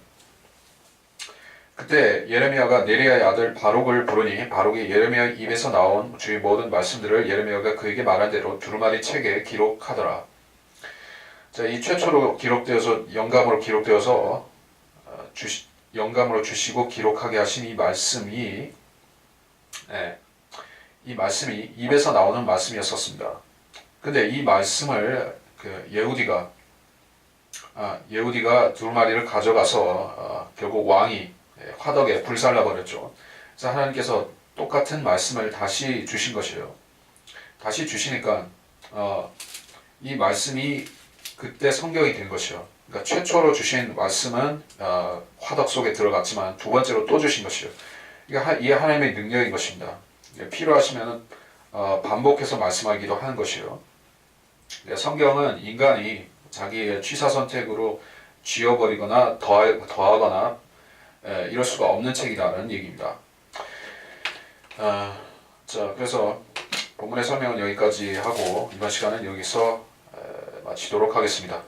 그때 예레미야가 네리야의 아들 바룩을 부르니 바룩이 예레미야 입에서 나온 주의 모든 말씀들을 예레미야가 그에게 말한 대로 두루마리 책에 기록하더라. 자, 이 최초로 기록되어서 영감으로 주시고 기록하게 하신 이 말씀이 입에서 나오는 말씀이었었습니다. 근데 이 말씀을 예후디가 두루마리를 가져가서 결국 왕이 화덕에 불살라 버렸죠. 그래서 하나님께서 똑같은 말씀을 다시 주신 것이에요. 다시 주시니까 이 말씀이 그때 성경이 된 것이요. 그러니까 최초로 주신 말씀은 화덕 속에 들어갔지만 두 번째로 또 주신 것이요. 이게 하나님의 능력인 것입니다. 필요하시면 반복해서 말씀하기도 하는 것이요. 성경은 인간이 자기의 취사 선택으로 지워버리거나 더하거나 이럴 수가 없는 책이라는 얘기입니다. 자, 그래서 본문의 설명은 여기까지 하고 이번 시간은 여기서 마치도록 하겠습니다.